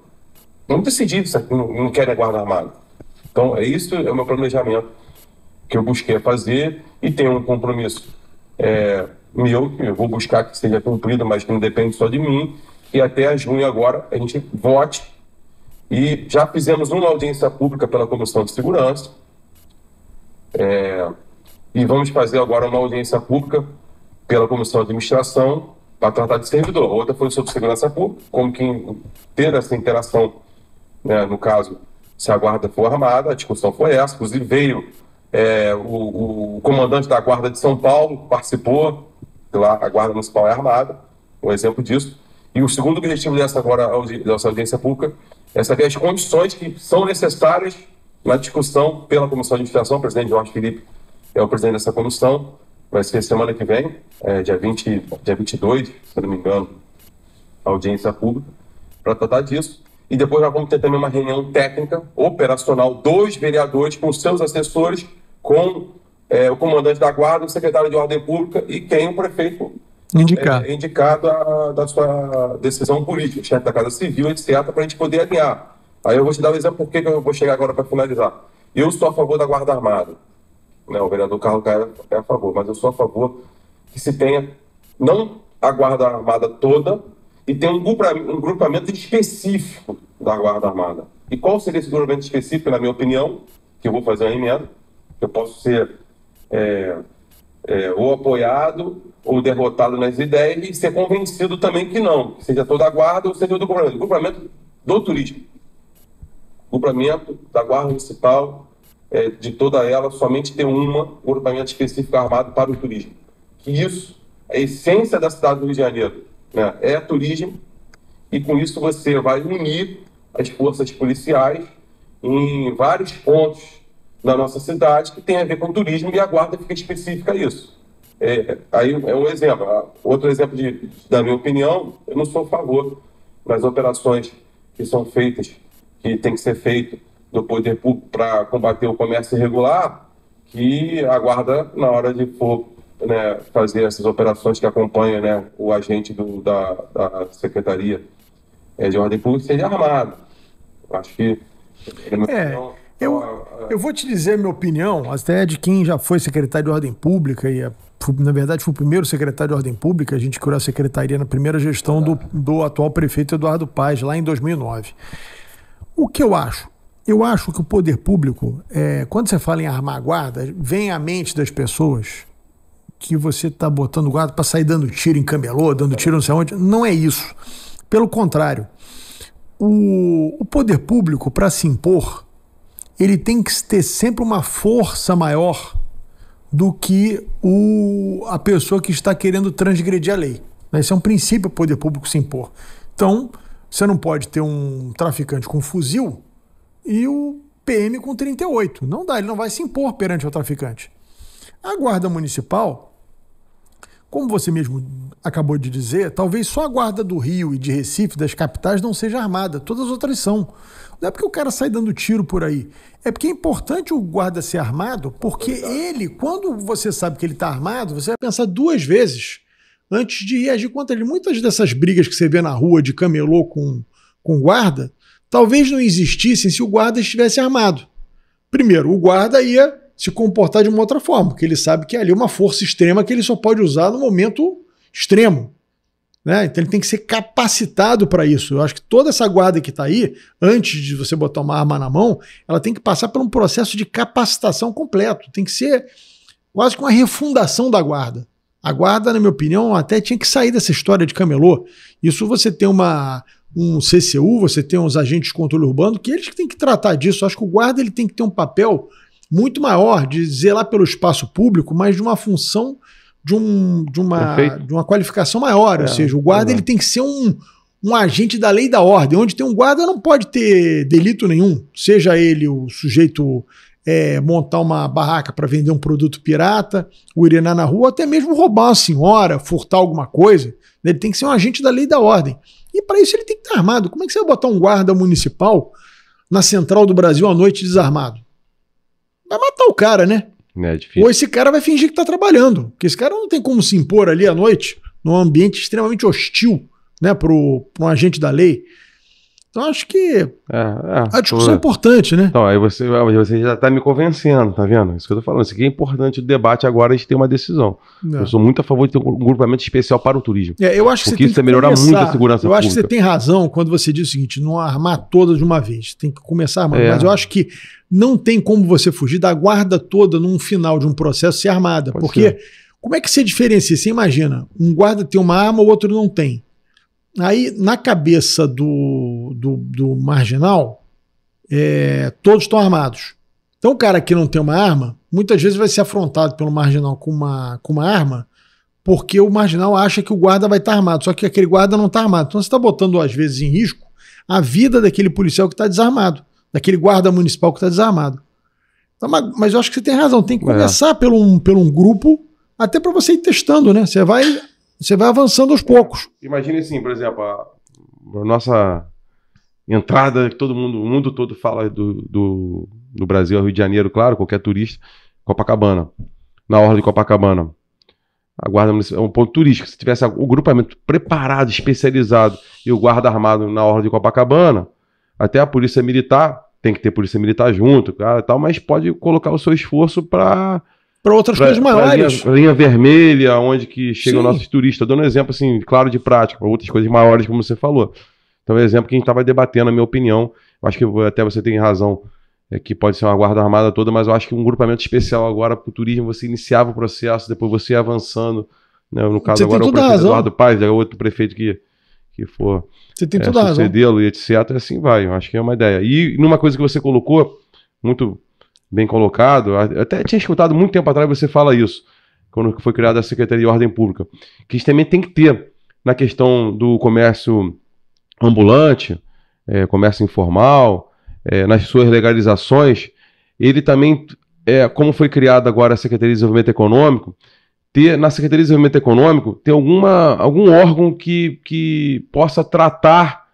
Não decidir se não querem a Guarda Armada. Então, isso é o meu planejamento que eu busquei fazer e tenho um compromisso meu, que eu vou buscar que seja cumprido, mas que não depende só de mim, e até junho agora a gente vote. E já fizemos uma audiência pública pela Comissão de Segurança, e vamos fazer agora uma audiência pública pela Comissão de Administração para tratar de servidor. A outra foi sobre segurança pública, como que ter essa interação, né, no caso, se a guarda for armada, a discussão foi essa. Inclusive veio o comandante da Guarda de São Paulo, participou, lá a Guarda Municipal é armada, um exemplo disso. E o segundo objetivo dessa audiência pública é saber as condições que são necessárias na discussão pela Comissão de Administração. O presidente Jorge Felipe é o presidente dessa comissão, vai ser semana que vem, dia 22, se não me engano, a audiência pública, para tratar disso. E depois nós vamos ter também uma reunião técnica, operacional, dos vereadores com seus assessores, com o comandante da Guarda, o secretário de Ordem Pública e quem o prefeito indicado da sua decisão política, o chefe da Casa Civil, etc., para a gente poder alinhar. Aí eu vou te dar um exemplo por que eu vou chegar agora para finalizar. Eu sou a favor da Guarda Armada. O vereador Carlos Caio é a favor, mas eu sou a favor que se tenha, não a Guarda Armada toda, e tenha um grupamento específico da Guarda Armada. E qual seria esse grupamento específico, na minha opinião, que eu vou fazer uma emenda, eu posso ser ou apoiado ou derrotado nas ideias e ser convencido também que não, que seja toda a Guarda ou seja do grupamento. O grupamento do turismo. O grupamento da Guarda Municipal, de toda ela, somente ter um grupamento específico armado para o turismo. Que isso, a essência da cidade do Rio de Janeiro, né, é turismo, e com isso você vai unir as forças policiais em vários pontos da nossa cidade que tem a ver com turismo, e a Guarda fica específica a isso. Aí é um exemplo. Outro exemplo da minha opinião, eu não sou a favor das operações que são feitas, que tem que ser feito do poder público para combater o comércio irregular, que a Guarda, na hora de for, né, fazer essas operações que acompanham, né, o agente da Secretaria de Ordem Pública, seja armado. Acho que... Eu vou te dizer a minha opinião, até de quem já foi secretário de Ordem Pública e na verdade, fui o primeiro secretário de Ordem Pública. A gente criou a secretaria na primeira gestão do atual prefeito Eduardo Paes, lá em 2009. O que eu acho? Eu acho que o poder público, quando você fala em armar a guarda, vem à mente das pessoas que você está botando guarda para sair dando tiro em camelô, dando tiro não sei onde. Não é isso. Pelo contrário, o poder público, para se impor, ele tem que ter sempre uma força maior do que a pessoa que está querendo transgredir a lei. Esse é um princípio do poder público se impor. Então, você não pode ter um traficante com fuzil e o PM com 38. Não dá, ele não vai se impor perante o traficante. A Guarda Municipal, como você mesmo acabou de dizer, talvez só a Guarda do Rio e de Recife, das capitais, não seja armada. Todas as outras são. Não é porque o cara sai dando tiro por aí. É porque é importante o guarda ser armado, porque ele, quando você sabe que ele está armado, você vai pensar 2 vezes antes de reagir contra ele. Muitas dessas brigas que você vê na rua de camelô com guarda, talvez não existissem se o guarda estivesse armado. Primeiro, o guarda ia se comportar de uma outra forma, porque ele sabe que ali é uma força extrema que ele só pode usar no momento extremo, né? Então ele tem que ser capacitado para isso. Eu acho que toda essa guarda que está aí, antes de você botar uma arma na mão, ela tem que passar por um processo de capacitação completo. Tem que ser quase que uma refundação da guarda. A guarda, na minha opinião, até tinha que sair dessa história de camelô. Isso você tem um CCU, você tem uns agentes de controle urbano, que eles que têm que tratar disso. Eu acho que o guarda ele tem que ter um papel muito maior de zelar pelo espaço público, mas de uma função de uma qualificação maior. Ou seja, o guarda ele tem que ser um agente da lei e da ordem. Onde tem um guarda não pode ter delito nenhum. Seja ele o sujeito montar uma barraca para vender um produto pirata, urinar na rua, até mesmo roubar uma senhora, furtar alguma coisa. Ele tem que ser um agente da lei e da ordem. E para isso ele tem que estar armado. Como é que você vai botar um guarda municipal na Central do Brasil à noite desarmado? Vai matar o cara, né? É difícil. Ou esse cara vai fingir que tá trabalhando. Porque esse cara não tem como se impor ali à noite, num ambiente extremamente hostil, né, para um agente da lei. Então acho que a discussão é importante, né? Então, aí você já tá me convencendo, tá vendo? Isso que eu tô falando. Isso aqui é importante o debate agora, a gente ter uma decisão. Eu sou muito a favor de ter um grupamento especial para o turismo. Eu acho que porque isso vai melhorar muito a segurança pública. Eu acho que você tem razão quando você diz o seguinte, não armar todas de uma vez. Tem que começar armando. Mas eu acho que não tem como você fugir da guarda toda num final de um processo ser armada. Porque como é que você diferencia? Você imagina, um guarda tem uma arma, o outro não tem. Aí, na cabeça do marginal, todos estão armados. Então, o cara que não tem uma arma, muitas vezes vai ser afrontado pelo marginal com uma arma, porque o marginal acha que o guarda vai estar armado, só que aquele guarda não está armado. Então, você está botando, às vezes, em risco a vida daquele policial que está desarmado, daquele guarda municipal que está desarmado. Então, mas eu acho que você tem razão, tem que começar por um grupo, até para você ir testando, né? Você vai avançando aos poucos. Imagine assim, por exemplo, a nossa entrada, que o mundo todo fala do Brasil ao Rio de Janeiro, claro, qualquer turista, Copacabana. Na orla de Copacabana. A Guarda Municipal é um ponto turístico. Se tivesse o grupamento preparado, especializado, e o guarda armado na orla de Copacabana, até a polícia militar, tem que ter polícia militar junto, cara, tal, mas pode colocar o seu esforço para outras coisas maiores. Linha vermelha, onde que chegam os nossos turistas. Dando um exemplo, assim, claro, de prática, para outras coisas maiores, como você falou. Então, é um exemplo que a gente estava debatendo, na minha opinião. Eu acho que até você tem razão, que pode ser uma guarda armada toda, mas eu acho que um grupamento especial agora para o turismo, você iniciava o processo, depois você ia avançando. Né? No caso, você agora o prefeito Eduardo Paes, é outro prefeito que for sucedê-lo e etc. Assim vai, eu acho que é uma ideia. E numa coisa que você colocou, muito bem colocado, eu até tinha escutado muito tempo atrás você fala isso, quando foi criada a Secretaria de Ordem Pública, que a gente também tem que ter na questão do comércio ambulante, comércio informal, nas suas legalizações, ele também, como foi criada agora a Secretaria de Desenvolvimento Econômico, ter na Secretaria de Desenvolvimento Econômico, ter algum órgão que possa tratar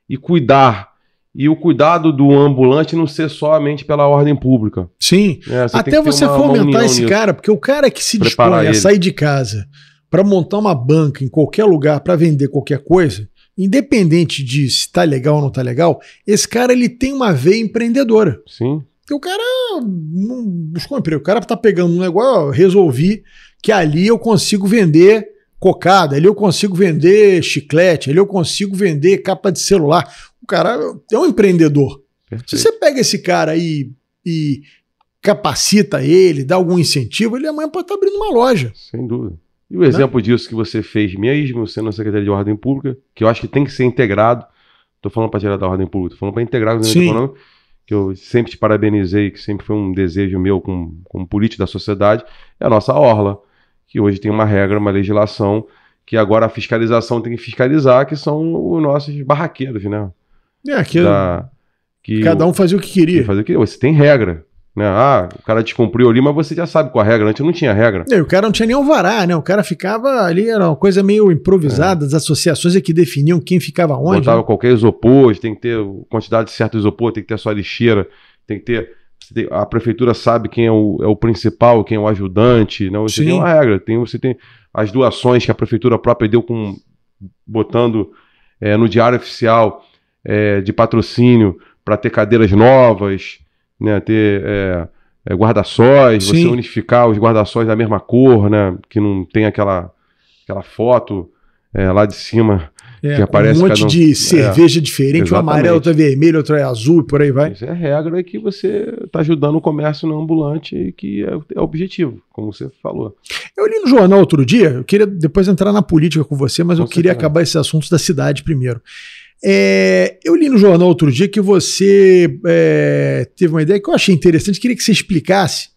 e cuidar. E o cuidado do ambulante não ser somente pela ordem pública. Sim, até você fomentar esse cara, porque o cara que se dispõe a sair de casa para montar uma banca em qualquer lugar para vender qualquer coisa, independente de se está legal ou não está legal, esse cara ele tem uma veia empreendedora. Sim. Porque o cara não buscou emprego. O cara tá pegando um negócio, resolvi que ali eu consigo vender cocada, ali eu consigo vender chiclete, ali eu consigo vender capa de celular. O cara é um empreendedor. Perfeito. Se você pega esse cara aí e capacita ele, dá algum incentivo, ele amanhã pode estar abrindo uma loja. Sem dúvida. E o exemplo disso que você fez mesmo, sendo secretário de Ordem Pública, que eu acho que tem que ser integrado, estou falando para tirar da Ordem Pública, estou falando para integrar o desenvolvimento econômico, que eu sempre te parabenizei, que sempre foi um desejo meu como político da sociedade, é a nossa orla, que hoje tem uma regra, uma legislação, que agora a fiscalização tem que fiscalizar, que são os nossos barraqueiros, né? Cada um fazia o que queria. Você tem regra. Né? Ah, o cara descumpriu ali, mas você já sabe qual a regra. Antes não tinha regra. O cara não tinha nem alvará, né? O cara ficava ali, era uma coisa meio improvisada, as associações é que definiam quem ficava onde. Botava qualquer isopor, tem que ter quantidade certa de isopor, tem que ter a sua lixeira, tem que ter. A prefeitura sabe quem é o principal, quem é o ajudante. Não, você tem uma regra. Você tem as doações que a prefeitura própria deu botando no diário oficial de patrocínio para ter cadeiras novas. Né, ter guarda-sóis, você unificar os guarda-sóis da mesma cor, né, que não tem aquela foto lá de cima que aparece um monte de cerveja diferente, um amarelo, outro é vermelho, outro é azul e por aí vai. Isso é a regra que você está ajudando o comércio não ambulante e que é o objetivo, como você falou. Eu li no jornal outro dia, eu queria depois entrar na política com você, mas eu queria acabar esses assuntos da cidade primeiro. Eu li no jornal outro dia que você teve uma ideia que eu achei interessante, queria que você explicasse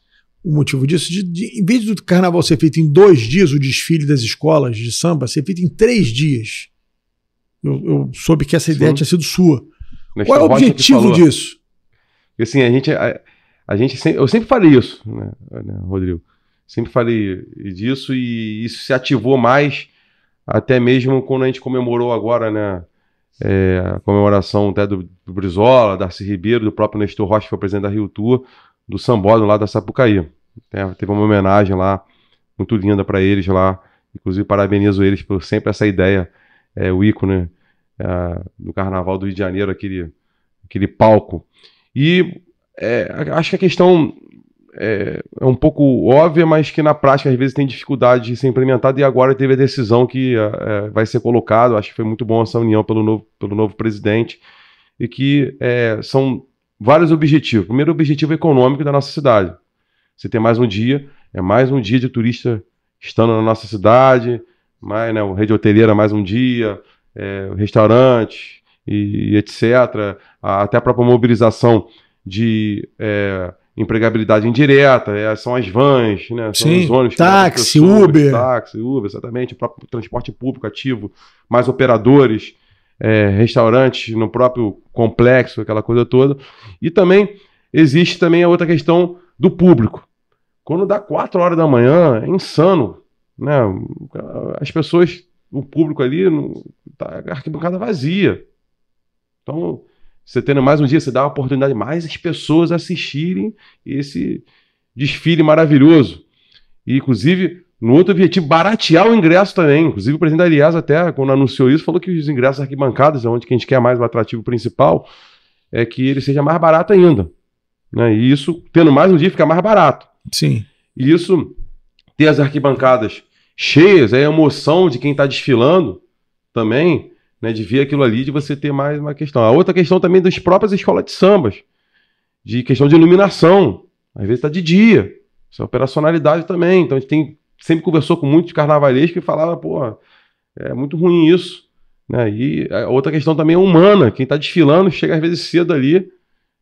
o motivo disso, em vez do carnaval ser feito em 2 dias, o desfile das escolas de samba ser feito em 3 dias. Eu soube que essa ideia tinha sido sua. Qual é o objetivo disso? Assim, eu sempre falei isso, né, Rodrigo? Sempre falei disso e isso se ativou mais até mesmo quando a gente comemorou agora, né? A comemoração até do Brizola, Darcy Ribeiro, do próprio Nestor Rocha, que foi presidente da Rio Tour, do Sambódromo lá da Sapucaí. Teve uma homenagem lá, muito linda para eles lá. Inclusive, parabenizo eles por sempre essa ideia, o ícone do Carnaval do Rio de Janeiro, aquele palco. E acho que a questão é um pouco óbvia, mas que na prática às vezes tem dificuldade de ser implementada, e agora teve a decisão que vai ser colocado. Acho que foi muito bom essa união pelo novo presidente, e que são vários objetivos. O primeiro objetivo econômico da nossa cidade. Você tem mais um dia de turista estando na nossa cidade, o rede hoteleira mais um dia, restaurante e etc. Até a própria mobilização de empregabilidade indireta, são as vans, né? São os ônibus, táxi, Uber, exatamente, o próprio transporte público ativo, mais operadores, restaurantes no próprio complexo, aquela coisa toda. E também existe também a outra questão do público. Quando dá 4 horas da manhã, é insano, né? As pessoas, o público ali, tá a arquibancada vazia. Então, você tendo mais um dia, você dá a oportunidade de mais as pessoas assistirem esse desfile maravilhoso. E, inclusive, no outro objetivo, baratear o ingresso também. Inclusive, o presidente da Aliás, até quando anunciou isso, falou que os ingressos arquibancadas, onde que a gente quer mais o atrativo principal, é que ele seja mais barato ainda. Né? E isso, tendo mais um dia, fica mais barato. Sim. E isso, ter as arquibancadas cheias, a emoção de quem está desfilando também, né, de ver aquilo ali, de você ter mais uma questão. A outra questão também das próprias escolas de sambas, de questão de iluminação. Às vezes está de dia. Isso é operacionalidade também. Então a gente sempre conversou com muitos carnavalescos que falavam, é muito ruim isso. Né? E a outra questão também é humana. Quem está desfilando chega às vezes cedo ali.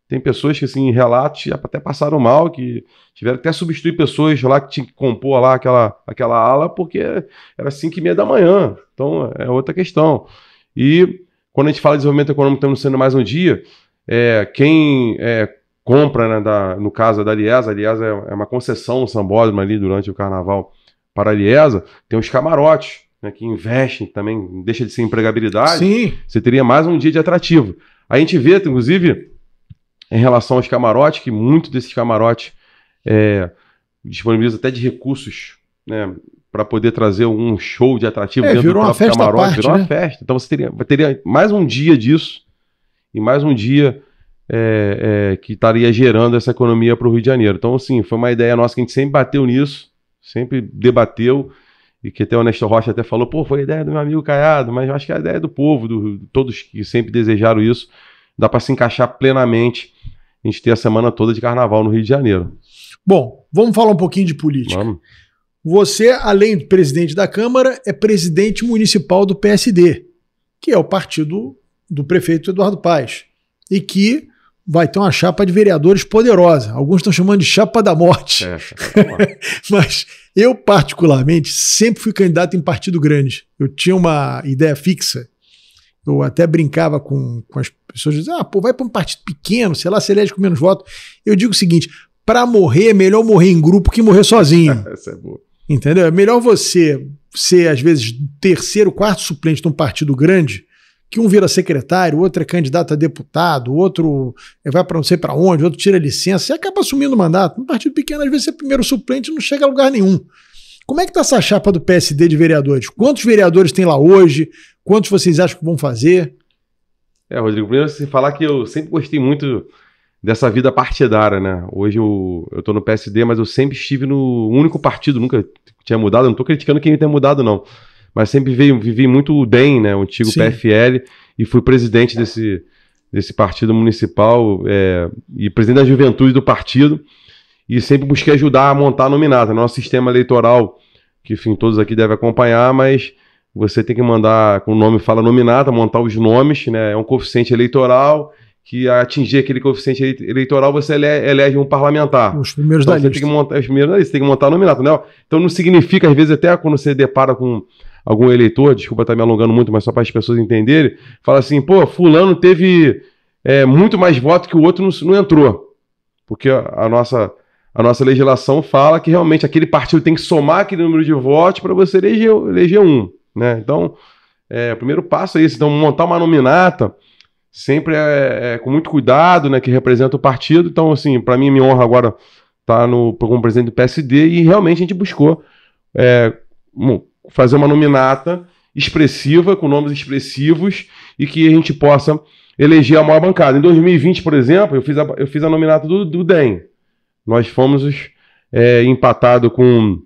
Tem pessoas que, assim, em relatos, até passaram mal, que tiveram que até substituir pessoas lá que tinham que compor lá aquela ala, porque era 5h30 da manhã. Então é outra questão. E quando a gente fala de desenvolvimento econômico, estamos sendo mais um dia, quem compra, né, no caso da Aliesa é uma concessão, um sambódromo ali durante o carnaval para a Aliesa, tem os camarotes, né, que investem também, deixa de ser empregabilidade. Sim. Você teria mais um dia de atrativo. A gente vê, inclusive, em relação aos camarotes, que muitos desses camarotes disponibilizam até de recursos, né, para poder trazer um show de atrativo dentro do próprio camarote, virou uma festa. Então você teria mais um dia disso, e mais um dia que estaria gerando essa economia para o Rio de Janeiro. Então, assim, foi uma ideia nossa que a gente sempre bateu nisso, sempre debateu, e que até o Nestor Rocha até falou, pô, foi a ideia do meu amigo Caiado, mas eu acho que é a ideia do povo, todos que sempre desejaram isso, dá para se encaixar plenamente a gente ter a semana toda de carnaval no Rio de Janeiro. Bom, vamos falar um pouquinho de política. Vamos. Você, além de presidente da Câmara, é presidente municipal do PSD, que é o partido do prefeito Eduardo Paes, e que vai ter uma chapa de vereadores poderosa. Alguns estão chamando de chapa da morte. Mas eu, particularmente, sempre fui candidato em partido grande. Eu tinha uma ideia fixa. Eu até brincava com as pessoas, diziam, pô, vai para um partido pequeno, sei lá, se elege com menos votos. Eu digo o seguinte, para morrer, é melhor morrer em grupo que morrer sozinho. Essa é boa. Entendeu? É melhor você ser, às vezes, terceiro, quarto suplente de um partido grande, que um vira secretário, outro é candidato a deputado, outro vai para não sei para onde, outro tira licença, você acaba assumindo o mandato. Um partido pequeno, às vezes, você é primeiro suplente e não chega a lugar nenhum. Como é que está essa chapa do PSD de vereadores? Quantos vereadores tem lá hoje? Quantos vocês acham que vão fazer? Rodrigo, primeiro você falar que eu sempre gostei muito dessa vida partidária, né? Hoje eu tô no PSD, mas eu sempre estive no único partido, nunca tinha mudado, eu não tô criticando quem tem mudado, não. Mas sempre vivi muito o DEM, né? O antigo Sim. PFL, e fui presidente desse partido municipal e presidente da juventude do partido, e sempre busquei ajudar a montar a nominata. Nosso sistema eleitoral, que enfim, todos aqui devem acompanhar, mas você tem que mandar, com o nome fala nominata, montar os nomes, né? É um coeficiente eleitoral, que a atingir aquele coeficiente eleitoral você elege um parlamentar. Os primeiros então, da você lista. tem que montar os primeiros da lista, tem que montar a nominata, né? Então não significa, às vezes, até quando você depara com algum eleitor, desculpa estar me alongando muito, mas só para as pessoas entenderem, fala assim, pô, fulano teve muito mais voto que o outro, não entrou. Porque a nossa legislação fala que realmente aquele partido tem que somar aquele número de votos para você eleger um, né? Então, o primeiro passo é isso. Então, montar uma nominata sempre com muito cuidado, né, que representa o partido. Então, assim, para mim, me honra agora estar como presidente do PSD, e realmente a gente buscou fazer uma nominata expressiva, com nomes expressivos, e que a gente possa eleger a maior bancada. Em 2020, por exemplo, eu fiz a nominata do DEM. Nós fomos empatados com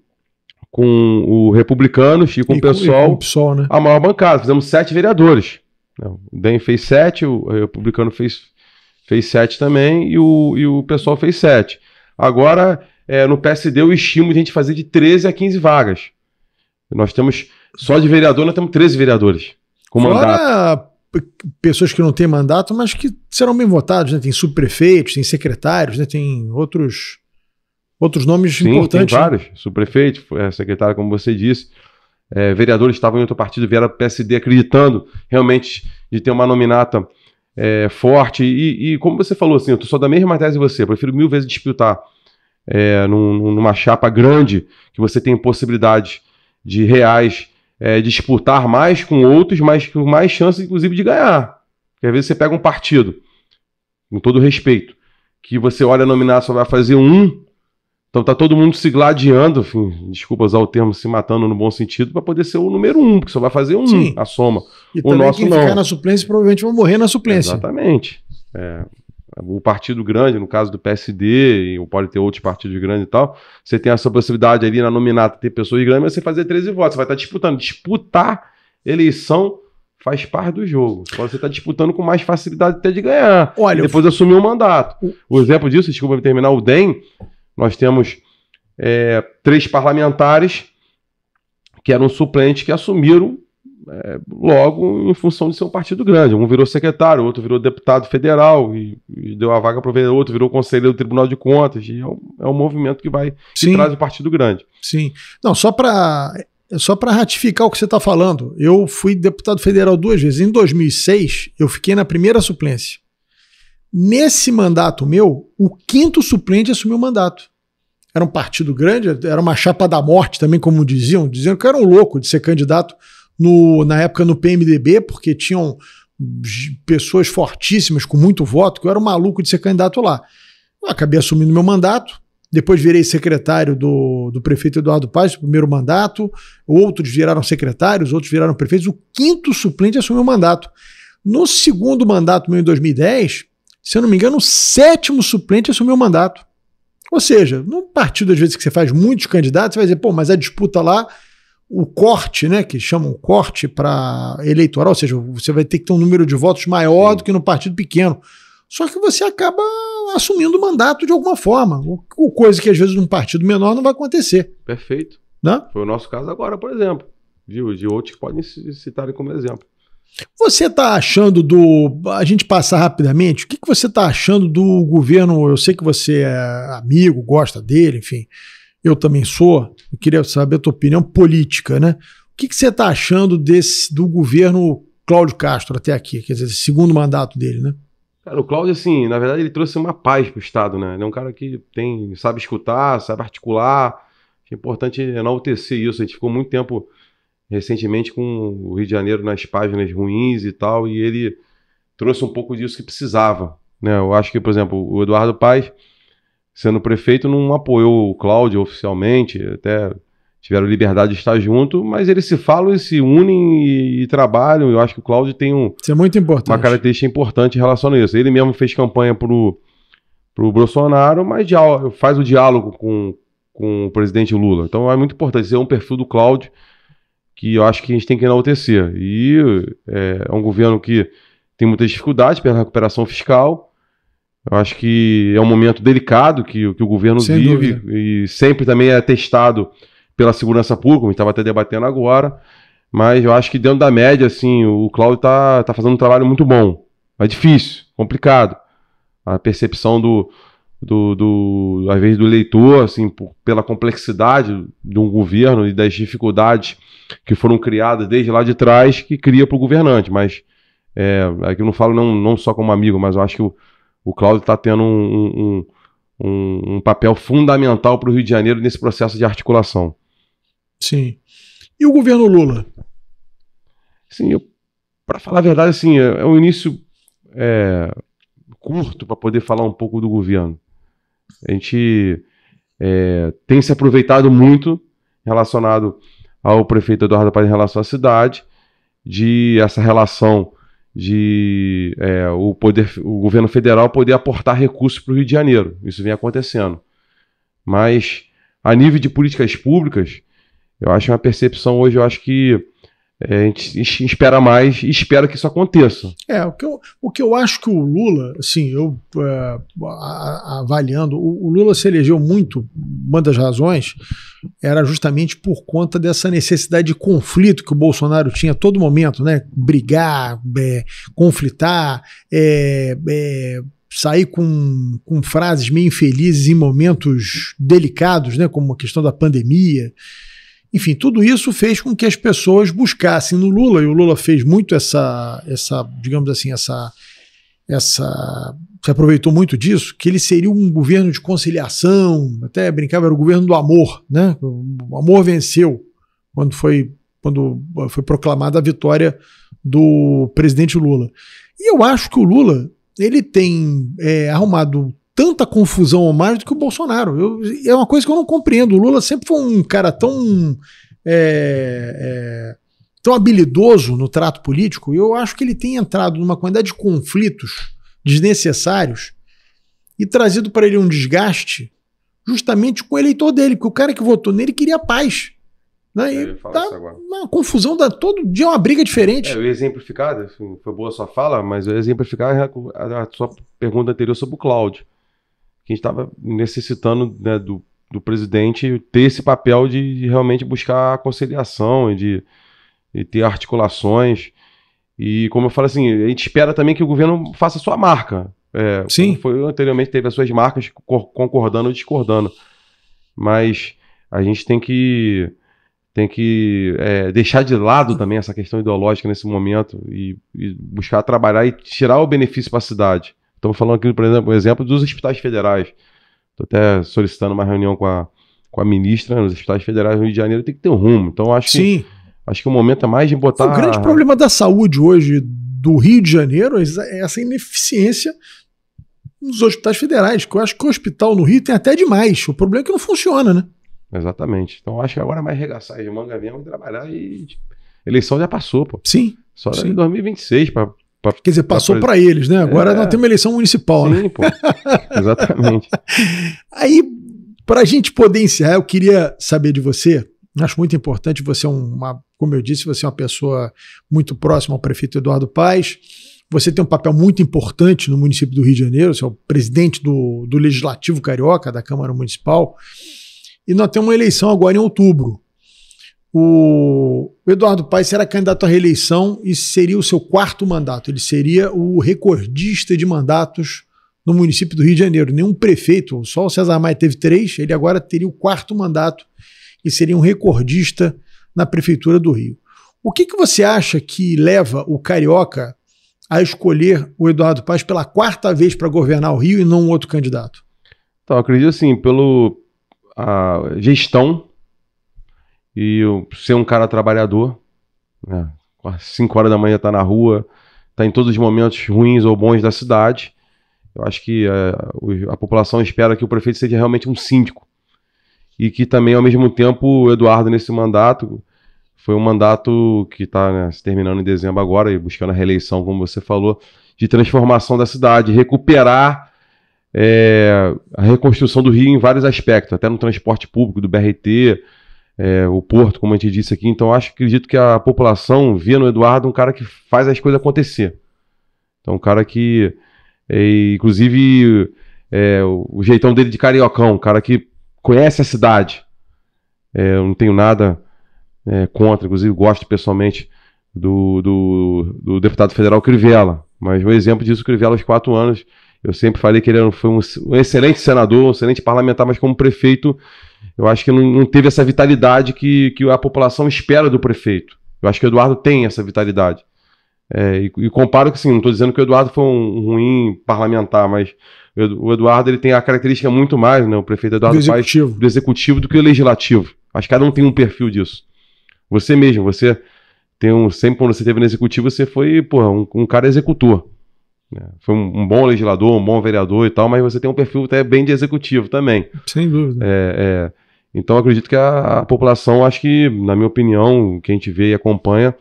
o Republicanos e com o PSOL, né? A maior bancada. Fizemos 7 vereadores. O DEM fez 7, o Republicano fez 7 também, e o PSOL fez 7. Agora, no PSD, eu estimo a gente fazer de 13 a 15 vagas. Nós temos, só de vereador, nós temos 13 vereadores com mandato. Pessoas que não têm mandato, mas que serão bem votados, né? Tem subprefeitos, tem secretários, né? Tem outros nomes importantes. Tem vários. Né? Subprefeito, secretário, como você disse. Vereadores estavam em outro partido, vieram para o PSD acreditando realmente de ter uma nominata forte. E como você falou, assim, eu sou da mesma tese que você, eu prefiro 1000 vezes disputar numa chapa grande, que você tem possibilidade de reais disputar mais com outros, mas com mais chance, inclusive, de ganhar. Porque às vezes você pega um partido, com todo respeito, que você olha nominar, só vai fazer um, então tá todo mundo se gladiando, enfim, desculpa usar o termo, se matando no bom sentido, para poder ser o número 1, porque só vai fazer um, a soma. E o nosso quem ficar na suplência provavelmente vai morrer na suplência. Exatamente. O partido grande, no caso do PSD, ou pode ter outros partidos grandes e tal, você tem essa possibilidade ali na nominata ter pessoas grandes, mas você fazer 13 votos, você vai estar disputando. Disputar eleição faz parte do jogo. Você está disputando com mais facilidade até de ganhar. Olha, e depois assumir o mandato. O exemplo disso, desculpa me terminar, o DEM, nós temos 3 parlamentares que eram suplentes que assumiram logo em função de ser um partido grande. Um virou secretário, outro virou deputado federal e deu a vaga para o outro, virou conselheiro do Tribunal de Contas. E é um movimento que traz o partido grande. Sim. Não, só para ratificar o que você está falando, eu fui deputado federal 2 vezes. Em 2006, eu fiquei na primeira suplência. Nesse mandato meu, o 5º suplente assumiu o mandato. Era um partido grande, era uma chapa da morte também, como diziam que eu era um louco de ser candidato na época no PMDB, porque tinham pessoas fortíssimas com muito voto, que eu era um maluco de ser candidato lá. Eu acabei assumindo meu mandato, depois virei secretário do prefeito Eduardo Paes, no primeiro mandato, outros viraram secretários, outros viraram prefeitos, o 5º suplente assumiu o mandato. No segundo mandato meu, em 2010, se eu não me engano, o 7º suplente assumiu o mandato. Ou seja, num partido, às vezes, que você faz muitos candidatos, você vai dizer, pô, mas a disputa lá, o corte, né, que chamam corte para eleitoral, ou seja, você vai ter que ter um número de votos maior do que no partido pequeno. Só que você acaba assumindo o mandato de alguma forma, coisa que às vezes num partido menor não vai acontecer. Perfeito. Né? Foi o nosso caso agora, por exemplo. De outros que podem citarem como exemplo. Você está achando a gente passar rapidamente, o que você está achando do governo? Eu sei que você é amigo, gosta dele, enfim, eu também sou. Eu queria saber a tua opinião política, né? O que você está achando do governo Cláudio Castro até aqui, quer dizer, esse segundo mandato dele, né? Cara, o Cláudio, assim, na verdade, ele trouxe uma paz pro Estado, né? Ele é um cara que sabe escutar, sabe articular. É importante enaltecer isso. A gente ficou muito tempo recentemente com o Rio de Janeiro nas páginas ruins e tal, e ele trouxe um pouco disso que precisava, né? Eu acho que, por exemplo, o Eduardo Paes, sendo prefeito, não apoiou o Cláudio oficialmente, até tiveram liberdade de estar junto, mas eles se falam e se unem e trabalham. Eu acho que o Cláudio tem isso é muito importante. Uma característica importante em relação a isso. Ele mesmo fez campanha pro Bolsonaro, mas faz o diálogo com o presidente Lula. Então é muito importante. Esse é um perfil do Cláudio que eu acho que a gente tem que enaltecer. E é um governo que tem muitas dificuldades pela recuperação fiscal. Eu acho que é um momento delicado que o governo sem vive dúvida. E sempre também é testado pela segurança pública, como a gente estava até debatendo agora, mas eu acho que dentro da média, assim, o Cláudio tá fazendo um trabalho muito bom. É difícil, complicado. A percepção às vezes, do eleitor, assim, pela complexidade de um governo e das dificuldades que foram criadas desde lá de trás, que cria para o governante. Mas aqui eu não falo não só como amigo, mas eu acho que o Cláudio está tendo um papel fundamental para o Rio de Janeiro nesse processo de articulação. Sim. E o governo Lula? Sim, para falar a verdade, assim, é um início curto para poder falar um pouco do governo. A gente tem se aproveitado muito relacionado ao prefeito Eduardo Paes em relação à cidade, de essa relação de o governo federal poder aportar recursos para o Rio de Janeiro. Isso vem acontecendo. Mas, a nível de políticas públicas, eu acho uma percepção hoje, eu acho que a gente espera mais e espera que isso aconteça. O que eu acho que o Lula, assim, avaliando, o Lula se elegeu muito, uma das razões era justamente por conta dessa necessidade de conflito que o Bolsonaro tinha a todo momento, né? Brigar, conflitar, sair com frases meio infelizes em momentos delicados, né? Como a questão da pandemia. Enfim, tudo isso fez com que as pessoas buscassem no Lula, e o Lula fez muito digamos assim, se aproveitou muito disso, que ele seria um governo de conciliação, até brincava, era o governo do amor, né? O amor venceu quando foi proclamada a vitória do presidente Lula. E eu acho que o Lula, ele tem arrumado tanta confusão ou mais do que o Bolsonaro. É uma coisa que eu não compreendo. O Lula sempre foi um cara tão habilidoso no trato político, e eu acho que ele tem entrado numa quantidade de conflitos desnecessários e trazido para ele um desgaste justamente com o eleitor dele, porque o cara que votou nele queria paz. Né? E tá uma confusão, todo dia é uma briga diferente. Eu ia exemplificar, assim, foi boa a sua fala, mas eu ia exemplificar a sua pergunta anterior sobre o Cláudio. Que a gente estava necessitando, né, do presidente ter esse papel de realmente buscar a conciliação e de ter articulações. E como eu falo assim, a gente espera também que o governo faça a sua marca. Sim. Como foi anteriormente, teve as suas marcas concordando ou discordando. Mas a gente tem que deixar de lado também essa questão ideológica nesse momento e buscar trabalhar e tirar o benefício para a cidade. Estamos falando aqui, por exemplo, dos hospitais federais. Estou até solicitando uma reunião com a ministra nos hospitais federais do Rio de Janeiro. Tem que ter um rumo. Então, acho que o momento é mais de botar... O grande problema da saúde hoje do Rio de Janeiro é essa ineficiência nos hospitais federais, que eu acho que o hospital no Rio tem até demais. O problema é que não funciona, né? Exatamente. Então, acho que agora é mais arregaçar de manga mesmo, trabalhar e... Eleição já passou, pô. Sim. Só em 2026 para Quer dizer, passou para eles, né? Agora nós temos uma eleição municipal, sim, né? Pô. Exatamente. Aí, para a gente poder encerrar, eu queria saber de você, acho muito importante, você como eu disse, você é uma pessoa muito próxima ao prefeito Eduardo Paes, você tem um papel muito importante no município do Rio de Janeiro, você é o presidente do Legislativo Carioca, da Câmara Municipal, e nós temos uma eleição agora em outubro. O Eduardo Paes será candidato à reeleição e seria o seu 4º mandato. Ele seria o recordista de mandatos no município do Rio de Janeiro. Nenhum prefeito, só o César Maia teve 3, ele agora teria o 4º mandato e seria um recordista na prefeitura do Rio. O que você acha que leva o carioca a escolher o Eduardo Paes pela 4ª vez para governar o Rio e não um outro candidato? Então, eu acredito assim, a gestão e ser um cara trabalhador, né? Às 5 horas da manhã tá na rua, tá em todos os momentos ruins ou bons da cidade. Eu acho que a população espera que o prefeito seja realmente um síndico e que também, ao mesmo tempo, o Eduardo, nesse mandato, foi um mandato que está, né, se terminando em dezembro agora e buscando a reeleição, como você falou, de transformação da cidade, recuperar a reconstrução do Rio em vários aspectos, até no transporte público, do BRT, o porto, como a gente disse aqui. Então, acredito que a população vê no Eduardo um cara que faz as coisas acontecer. Então, um cara que, inclusive, o jeitão dele de cariocão, um cara que conhece a cidade. Eu não tenho nada contra, inclusive gosto pessoalmente do deputado federal Crivella, mas o exemplo disso, o Crivella aos 4 anos, eu sempre falei que ele foi um excelente senador, um excelente parlamentar, mas como prefeito, eu acho que não teve essa vitalidade que a população espera do prefeito. Eu acho que o Eduardo tem essa vitalidade. E comparo que, sim, não estou dizendo que o Eduardo foi um ruim parlamentar, mas o Eduardo ele tem a característica muito mais, né, o prefeito Eduardo Paes, do executivo do que o legislativo. Acho que cada um tem um perfil disso. Você mesmo, você tem sempre quando você esteve no executivo, você foi um cara executor. Né? Foi um bom legislador, um bom vereador e tal, mas você tem um perfil até bem de executivo também. Sem dúvida. Então acredito que a população, acho que, na minha opinião, quem te vê e acompanha,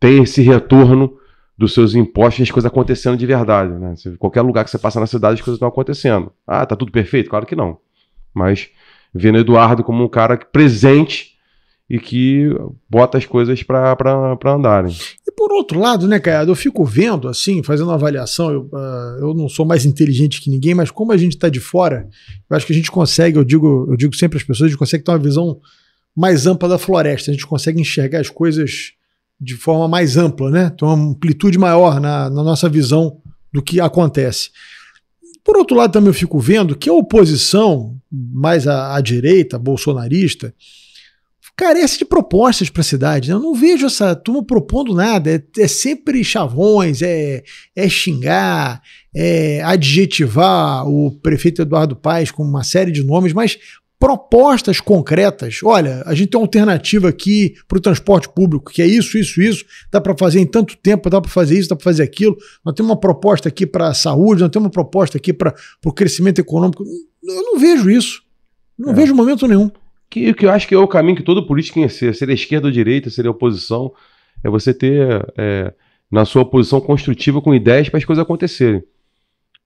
tem esse retorno dos seus impostos e as coisas acontecendo de verdade. Né? Qualquer lugar que você passa na cidade, as coisas estão acontecendo. Ah, tá tudo perfeito? Claro que não. Mas vendo o Eduardo como um cara presente e que bota as coisas para andarem. E por outro lado, né, Caiado, eu fico vendo, assim, fazendo uma avaliação, eu não sou mais inteligente que ninguém, mas como a gente está de fora, eu acho que a gente consegue, eu digo sempre às pessoas, a gente consegue ter uma visão mais ampla da floresta, a gente consegue enxergar as coisas de forma mais ampla, né? Tem uma amplitude maior na nossa visão do que acontece. Por outro lado, também eu fico vendo que a oposição, mais à direita, bolsonarista, carece de propostas para a cidade. Eu não vejo essa turma propondo nada. É sempre chavões, é xingar, é adjetivar o prefeito Eduardo Paes com uma série de nomes, mas propostas concretas. Olha, a gente tem uma alternativa aqui para o transporte público, que é isso, dá para fazer em tanto tempo, dá para fazer isso, dá para fazer aquilo. Nós temos uma proposta aqui para a saúde, nós temos uma proposta aqui para o crescimento econômico. Eu não vejo isso. Não vejo momento nenhum. Que eu acho que é o caminho que todo político tem que ser. Seria esquerda ou direita, seria oposição. É você ter, na sua oposição construtiva, com ideias para as coisas acontecerem.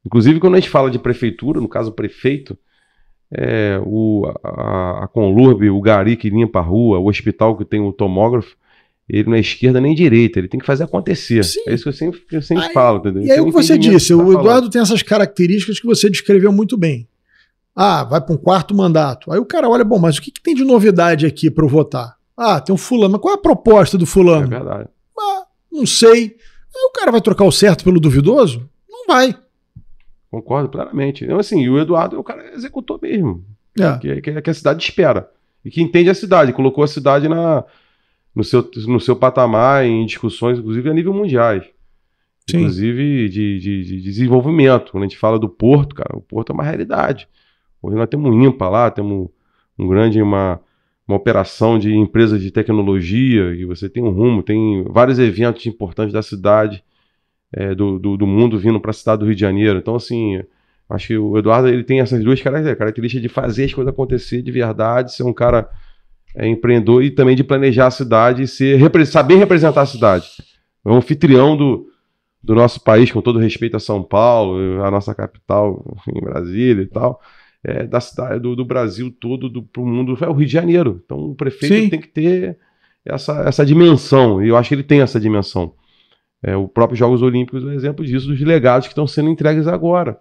Inclusive, quando a gente fala de prefeitura, no caso prefeito, a Conlurb, o gari que limpa a rua, o hospital que tem o tomógrafo, ele não é esquerda nem direita, ele tem que fazer acontecer. Sim. É isso que eu sempre falo. Entendeu? E aí o que você disse, o Eduardo tem essas características que você descreveu muito bem. Ah, vai para um 4º mandato. Aí o cara olha, bom, mas o que tem de novidade aqui para eu votar? Ah, tem um fulano, mas qual é a proposta do fulano? É verdade. Ah, não sei. Aí o cara vai trocar o certo pelo duvidoso? Não vai. Concordo plenamente. Então, assim, o Eduardo é o cara executor mesmo. Que a cidade espera. E que entende a cidade. Colocou a cidade no seu patamar, em discussões, inclusive a nível mundiais. Sim. Inclusive de desenvolvimento. Quando a gente fala do Porto, cara, o Porto é uma realidade. Hoje nós temos um IMPA lá, temos uma operação de empresas de tecnologia, e você tem um rumo, tem vários eventos importantes da cidade, do mundo vindo para a cidade do Rio de Janeiro. Então, assim, acho que o Eduardo ele tem essas duas características de fazer as coisas acontecer de verdade, ser um cara empreendedor e também de planejar a cidade e saber representar a cidade. é um anfitrião do nosso país, com todo respeito a São Paulo, a nossa capital, em Brasília e tal, da cidade, do Brasil todo, pro mundo, é o Rio de Janeiro. Então o prefeito tem que ter essa dimensão, e eu acho que ele tem essa dimensão. O próprio Jogos Olímpicos é um exemplo disso, dos legados que estão sendo entregues agora,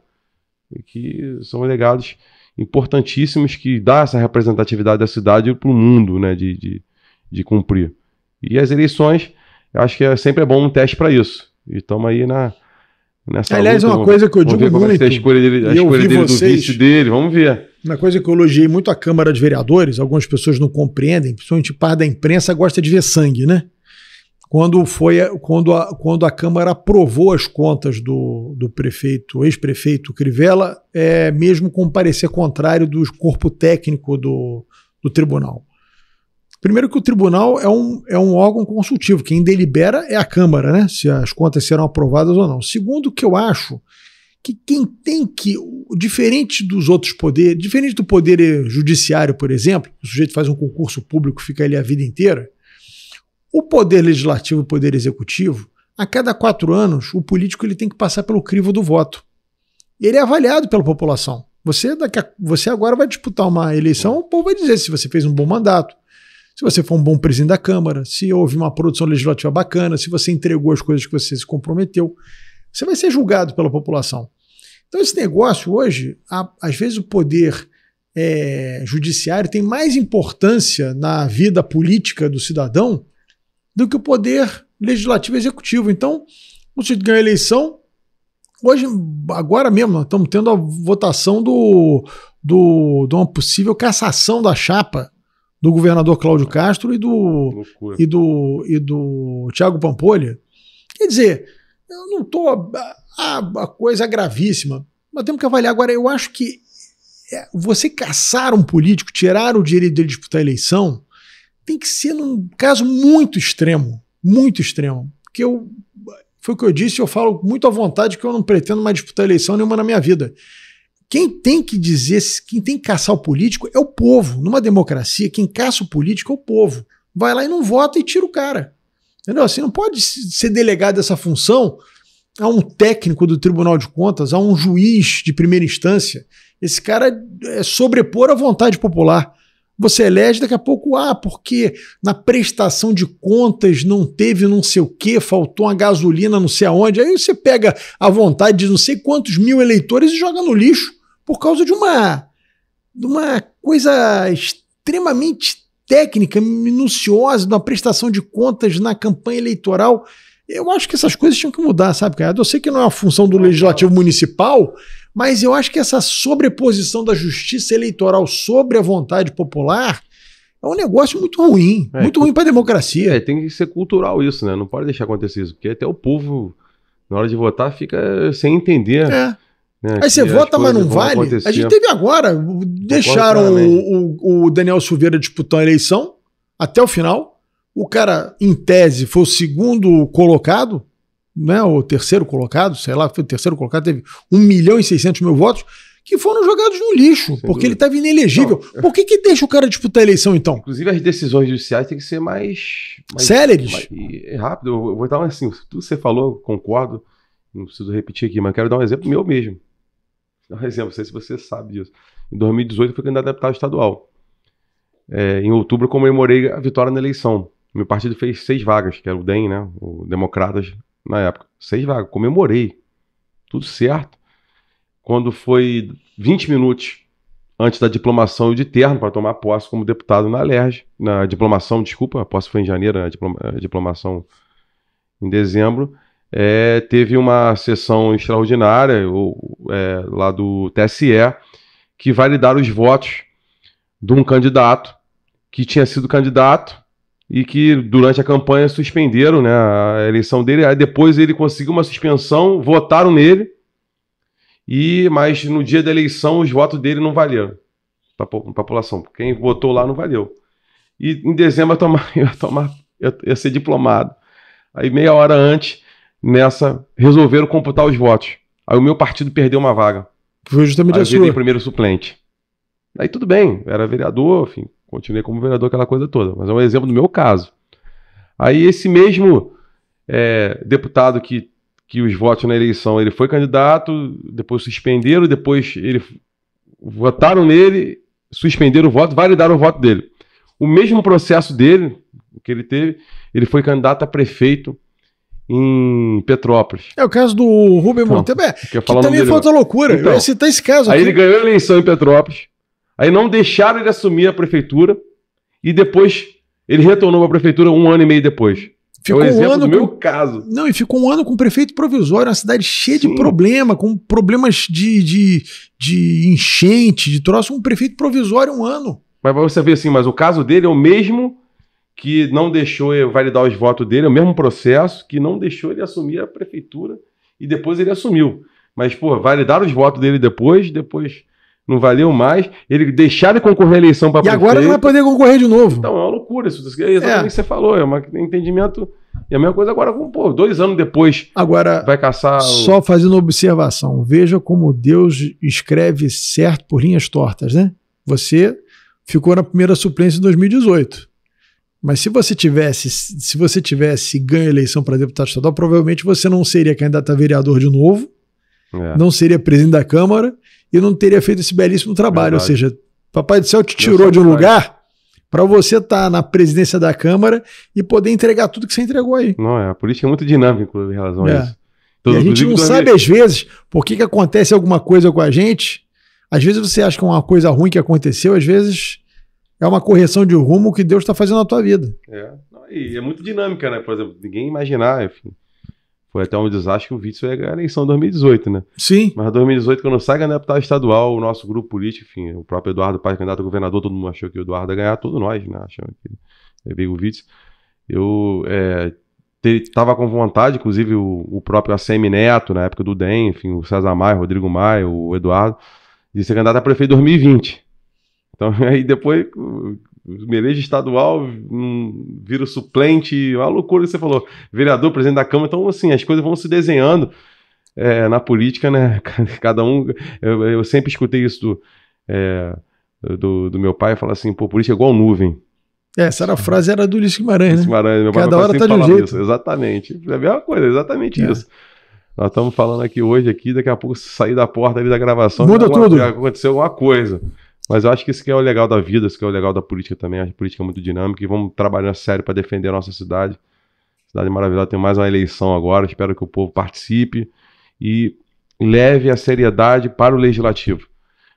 e que são legados importantíssimos, que dá essa representatividade da cidade para o mundo, né, de cumprir. E as eleições, eu acho que sempre é bom um teste para isso. E estamos aí nessa aliás, luta. Uma coisa que eu digo muito, como é que a escolha dele, do vice dele, vamos ver. Uma coisa que eu elogiei muito a Câmara de Vereadores, algumas pessoas não compreendem, principalmente parte da imprensa gosta de ver sangue, né? Quando a Câmara aprovou as contas do prefeito, ex-prefeito Crivella, mesmo com parecer contrário do corpo técnico do tribunal. Primeiro que o tribunal é um órgão consultivo, quem delibera é a Câmara, né? Se as contas serão aprovadas ou não. Segundo, que eu acho que quem tem que, diferente dos outros poderes, diferente do poder judiciário, por exemplo, o sujeito faz um concurso público, fica ali a vida inteira, o poder legislativo e o poder executivo, a cada 4 anos, o político ele tem que passar pelo crivo do voto. Ele é avaliado pela população. Você agora vai disputar uma eleição, o povo vai dizer se você fez um bom mandato, se você for um bom presidente da Câmara, se houve uma produção legislativa bacana, se você entregou as coisas que você se comprometeu, você vai ser julgado pela população. Então esse negócio hoje, às vezes o poder judiciário tem mais importância na vida política do cidadão do que o poder legislativo e executivo. Então, o sujeito ganha a eleição, hoje, agora mesmo, nós estamos tendo a votação de uma possível cassação da chapa do governador Cláudio Castro e do Thiago Pampolha. Quer dizer, eu não estou... A coisa é gravíssima. Nós temos que avaliar. Agora, eu acho que você caçar um político, tirar o direito dele de disputar a eleição, tem que ser num caso muito extremo. Muito extremo. Porque foi o que eu disse, eu falo muito à vontade que eu não pretendo mais disputar eleição nenhuma na minha vida. Quem tem que dizer, quem tem que caçar o político é o povo. Numa democracia, quem caça o político é o povo. Vai lá e não vota e tira o cara. Entendeu? Assim, não pode ser delegado essa função a um técnico do Tribunal de Contas, a um juiz de primeira instância. Esse cara é sobrepor a vontade popular. Você elege daqui a pouco, porque na prestação de contas não teve não sei o que, faltou uma gasolina não sei aonde. Aí você pega a vontade de não sei quantos mil eleitores e joga no lixo por causa de uma coisa extremamente técnica, minuciosa, de uma prestação de contas na campanha eleitoral. Eu acho que essas coisas tinham que mudar, sabe, cara? Eu sei que não é uma função do legislativo municipal, mas eu acho que essa sobreposição da justiça eleitoral sobre a vontade popular é um negócio muito ruim, muito ruim para a democracia. Tem que ser cultural isso, né? Não pode deixar acontecer isso, porque até o povo, na hora de votar, fica sem entender. Né? Aí você vota, mas não vale. Acontecer. A gente teve agora, deixaram o Daniel Silveira disputar a eleição até o final. O cara, em tese, foi o segundo colocado, né, o terceiro colocado, sei lá, foi o terceiro colocado, teve 1.600.000 votos, que foram jogados no lixo, porque ele estava inelegível. Não. Por que deixa o cara disputar a eleição, então? Inclusive, as decisões judiciais têm que ser mais céleres. Rápido. Eu vou dar assim, tudo que você falou, concordo, não preciso repetir aqui, mas quero dar um exemplo meu mesmo. Dar um exemplo, não sei se você sabe disso. Em 2018, eu fui candidato a deputado estadual. Em outubro, eu comemorei a vitória na eleição. Meu partido fez 6 vagas, que era o DEM, né? O Democratas, na época. 6 vagas, comemorei. Tudo certo. Quando foi 20 minutos antes da diplomação e de terno para tomar posse como deputado na LERJ, na diplomação, desculpa, a posse foi em janeiro, a diplomação em dezembro, teve uma sessão extraordinária lá do TSE que validaram os votos de um candidato que tinha sido candidato e que durante a campanha suspenderam, né, a eleição dele. Aí depois ele conseguiu uma suspensão, votaram nele, mas no dia da eleição os votos dele não valeram para a população. Quem votou lá não valeu. E em dezembro eu ia ser diplomado. Aí meia hora antes, resolveram computar os votos. Aí o meu partido perdeu uma vaga. Foi justamente a sua. Eu virei primeiro suplente. Aí tudo bem, era vereador, enfim, continuei como vereador, aquela coisa toda. Mas é um exemplo do meu caso. Aí esse mesmo deputado que os votos na eleição, ele foi candidato, depois suspenderam, depois votaram nele, suspenderam o voto, validaram o voto dele. O mesmo processo dele, que ele teve, ele foi candidato a prefeito em Petrópolis. É o caso do Rubem Monteiro, que também foi outra loucura. Então, eu ia citar esse caso aí aqui. ele ganhou a eleição em Petrópolis, aí não deixaram ele assumir a prefeitura, e depois ele retornou para a prefeitura 1 ano e meio depois. Ficou é o exemplo do meu caso. Não, e ficou 1 ano com prefeito provisório, uma cidade cheia de problema, com problemas de enchente, de troço, um prefeito provisório 1 ano. Mas você vê assim, mas o caso dele é o mesmo que não deixou ele validar os votos dele, é o mesmo processo que não deixou ele assumir a prefeitura e depois ele assumiu. Mas, pô, validaram os votos dele depois não valeu mais, ele deixaram de concorrer à eleição para prefeito. E agora não vai poder concorrer de novo. Então, é uma loucura isso. É exatamente o que você falou, é um entendimento. E a mesma coisa agora, 2 anos depois, agora, vai caçar... Só fazendo uma observação, veja como Deus escreve certo por linhas tortas, né? Você ficou na primeira suplência em 2018. Mas se você tivesse ganho a eleição para deputado estadual, provavelmente você não seria candidato a vereador de novo, não seria presidente da Câmara e não teria feito esse belíssimo trabalho. Verdade. Ou seja, Papai do Céu te tirou de um lugar para você estar na presidência da Câmara e poder entregar tudo que você entregou aí. Não, a política é muito dinâmica em relação a isso. E a gente não sabe, às vezes, por que acontece alguma coisa com a gente. Às vezes você acha que é uma coisa ruim que aconteceu, às vezes é uma correção de rumo que Deus está fazendo na tua vida. E é muito dinâmica, né? Por exemplo, ninguém imaginar, enfim. Foi até um desastre que o Witzel ia ganhar a eleição em 2018, né? Sim. Mas em 2018, quando sai a deputado estadual, o nosso grupo político, enfim, o próprio Eduardo Paes, candidato a governador, todo mundo achou que o Eduardo ia ganhar, todos nós, né? Achamos que veio o Witzel. Eu estava com vontade, inclusive o próprio ACM Neto, na época do DEM, enfim, o César Maia, o Rodrigo Maia, o Eduardo, de ser candidato a prefeito em 2020. Então, aí depois... me elege estadual, vira suplente, uma loucura que você falou, vereador, presidente da Câmara, então assim, as coisas vão se desenhando na política, né, cada um, eu sempre escutei isso do meu pai, falar assim, pô, política é igual nuvem. Essa frase era do Ulisses Guimarães, né? Guimarães, meu cada hora tá de um jeito. Isso, exatamente, é a mesma coisa, exatamente isso. Nós estamos falando aqui hoje, daqui a pouco sair da porta ali da gravação, muda tudo. Já aconteceu alguma coisa. Mas eu acho que isso que é o legal da vida, isso que é o legal da política também. A política é muito dinâmica e vamos trabalhar sério para defender a nossa cidade. Cidade maravilhosa, tem mais uma eleição agora. Espero que o povo participe e leve a seriedade para o legislativo.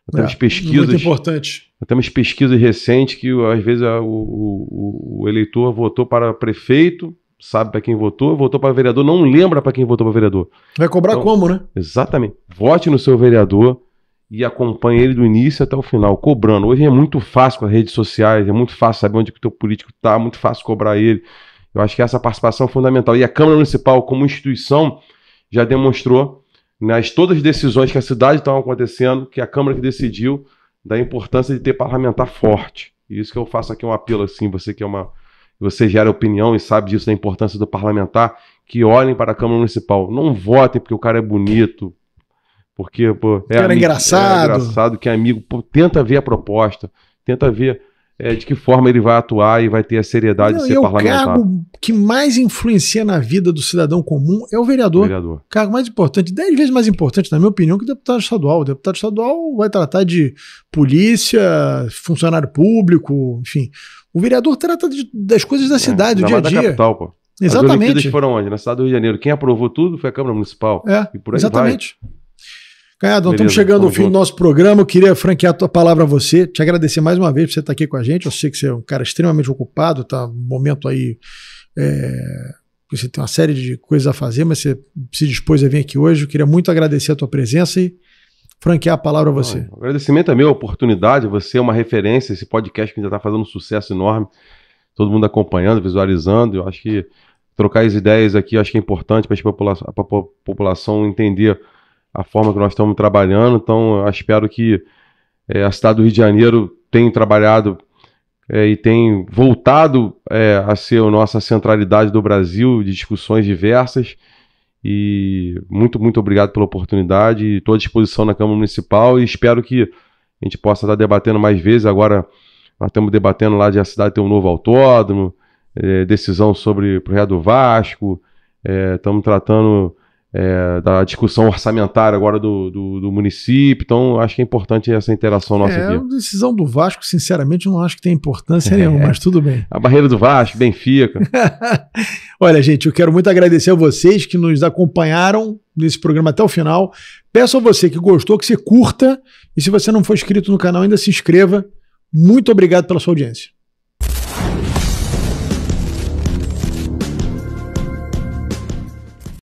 Nós temos pesquisas, muito importante. Nós temos pesquisas recentes que às vezes o eleitor votou para prefeito, sabe para quem votou para vereador, não lembra para quem votou para vereador. Vai cobrar então, como, né? Exatamente. Vote no seu vereador e acompanhe ele do início até o final, cobrando. Hoje é muito fácil com as redes sociais, é muito fácil saber onde que o teu político está, é muito fácil cobrar ele. Eu acho que essa participação é fundamental. E a Câmara Municipal, como instituição, já demonstrou, nas todas as decisões que a cidade estão acontecendo, que a Câmara que decidiu da importância de ter parlamentar forte. E isso que eu faço aqui um apelo, assim, você gera opinião e sabe disso, da importância do parlamentar, que olhem para a Câmara Municipal. Não votem porque o cara é bonito, porque, pô, é engraçado, que é amigo, pô, tenta ver a proposta, tenta ver de que forma ele vai atuar e vai ter a seriedade de ser parlamentar. O cargo que mais influencia na vida do cidadão comum é o vereador. O cargo mais importante, 10 vezes mais importante, na minha opinião, que o deputado estadual. O deputado estadual vai tratar de polícia, funcionário público, enfim. O vereador trata das coisas da cidade, do dia a dia. Da capital, pô. Exatamente. As Olimpíadas foram onde? Na cidade do Rio de Janeiro. Quem aprovou tudo foi a Câmara Municipal. E por aí exatamente. Canhado, estamos chegando ao fim do nosso programa. Eu queria franquear a tua palavra a você, te agradecer mais uma vez por você estar aqui com a gente. Eu sei que você é um cara extremamente ocupado, tá um momento aí, você tem uma série de coisas a fazer, mas você se dispôs a vir aqui hoje. Eu queria muito agradecer a tua presença e franquear a palavra a você. O agradecimento é meu, a oportunidade, você é uma referência, esse podcast que já está fazendo um sucesso enorme, todo mundo acompanhando, visualizando. Eu acho que trocar as ideias aqui, eu acho que é importante para a população entender a forma que nós estamos trabalhando. Então eu espero que a cidade do Rio de Janeiro tenha trabalhado e tem voltado a ser a nossa centralidade do Brasil, de discussões diversas. E muito obrigado pela oportunidade, estou à disposição na Câmara Municipal e espero que a gente possa estar debatendo mais vezes. Agora nós estamos debatendo lá de a cidade ter um novo autódromo, decisão sobre o projeto do Vasco, estamos tratando da discussão orçamentária agora do município, então acho que é importante essa interação nossa aqui. A decisão do Vasco, sinceramente, eu não acho que tem importância nenhuma, mas tudo bem. A barreira do Vasco, Benfica. Olha, gente, eu quero muito agradecer a vocês que nos acompanharam nesse programa até o final. Peço a você que gostou, que você curta, e se você não for inscrito no canal, ainda se inscreva. Muito obrigado pela sua audiência.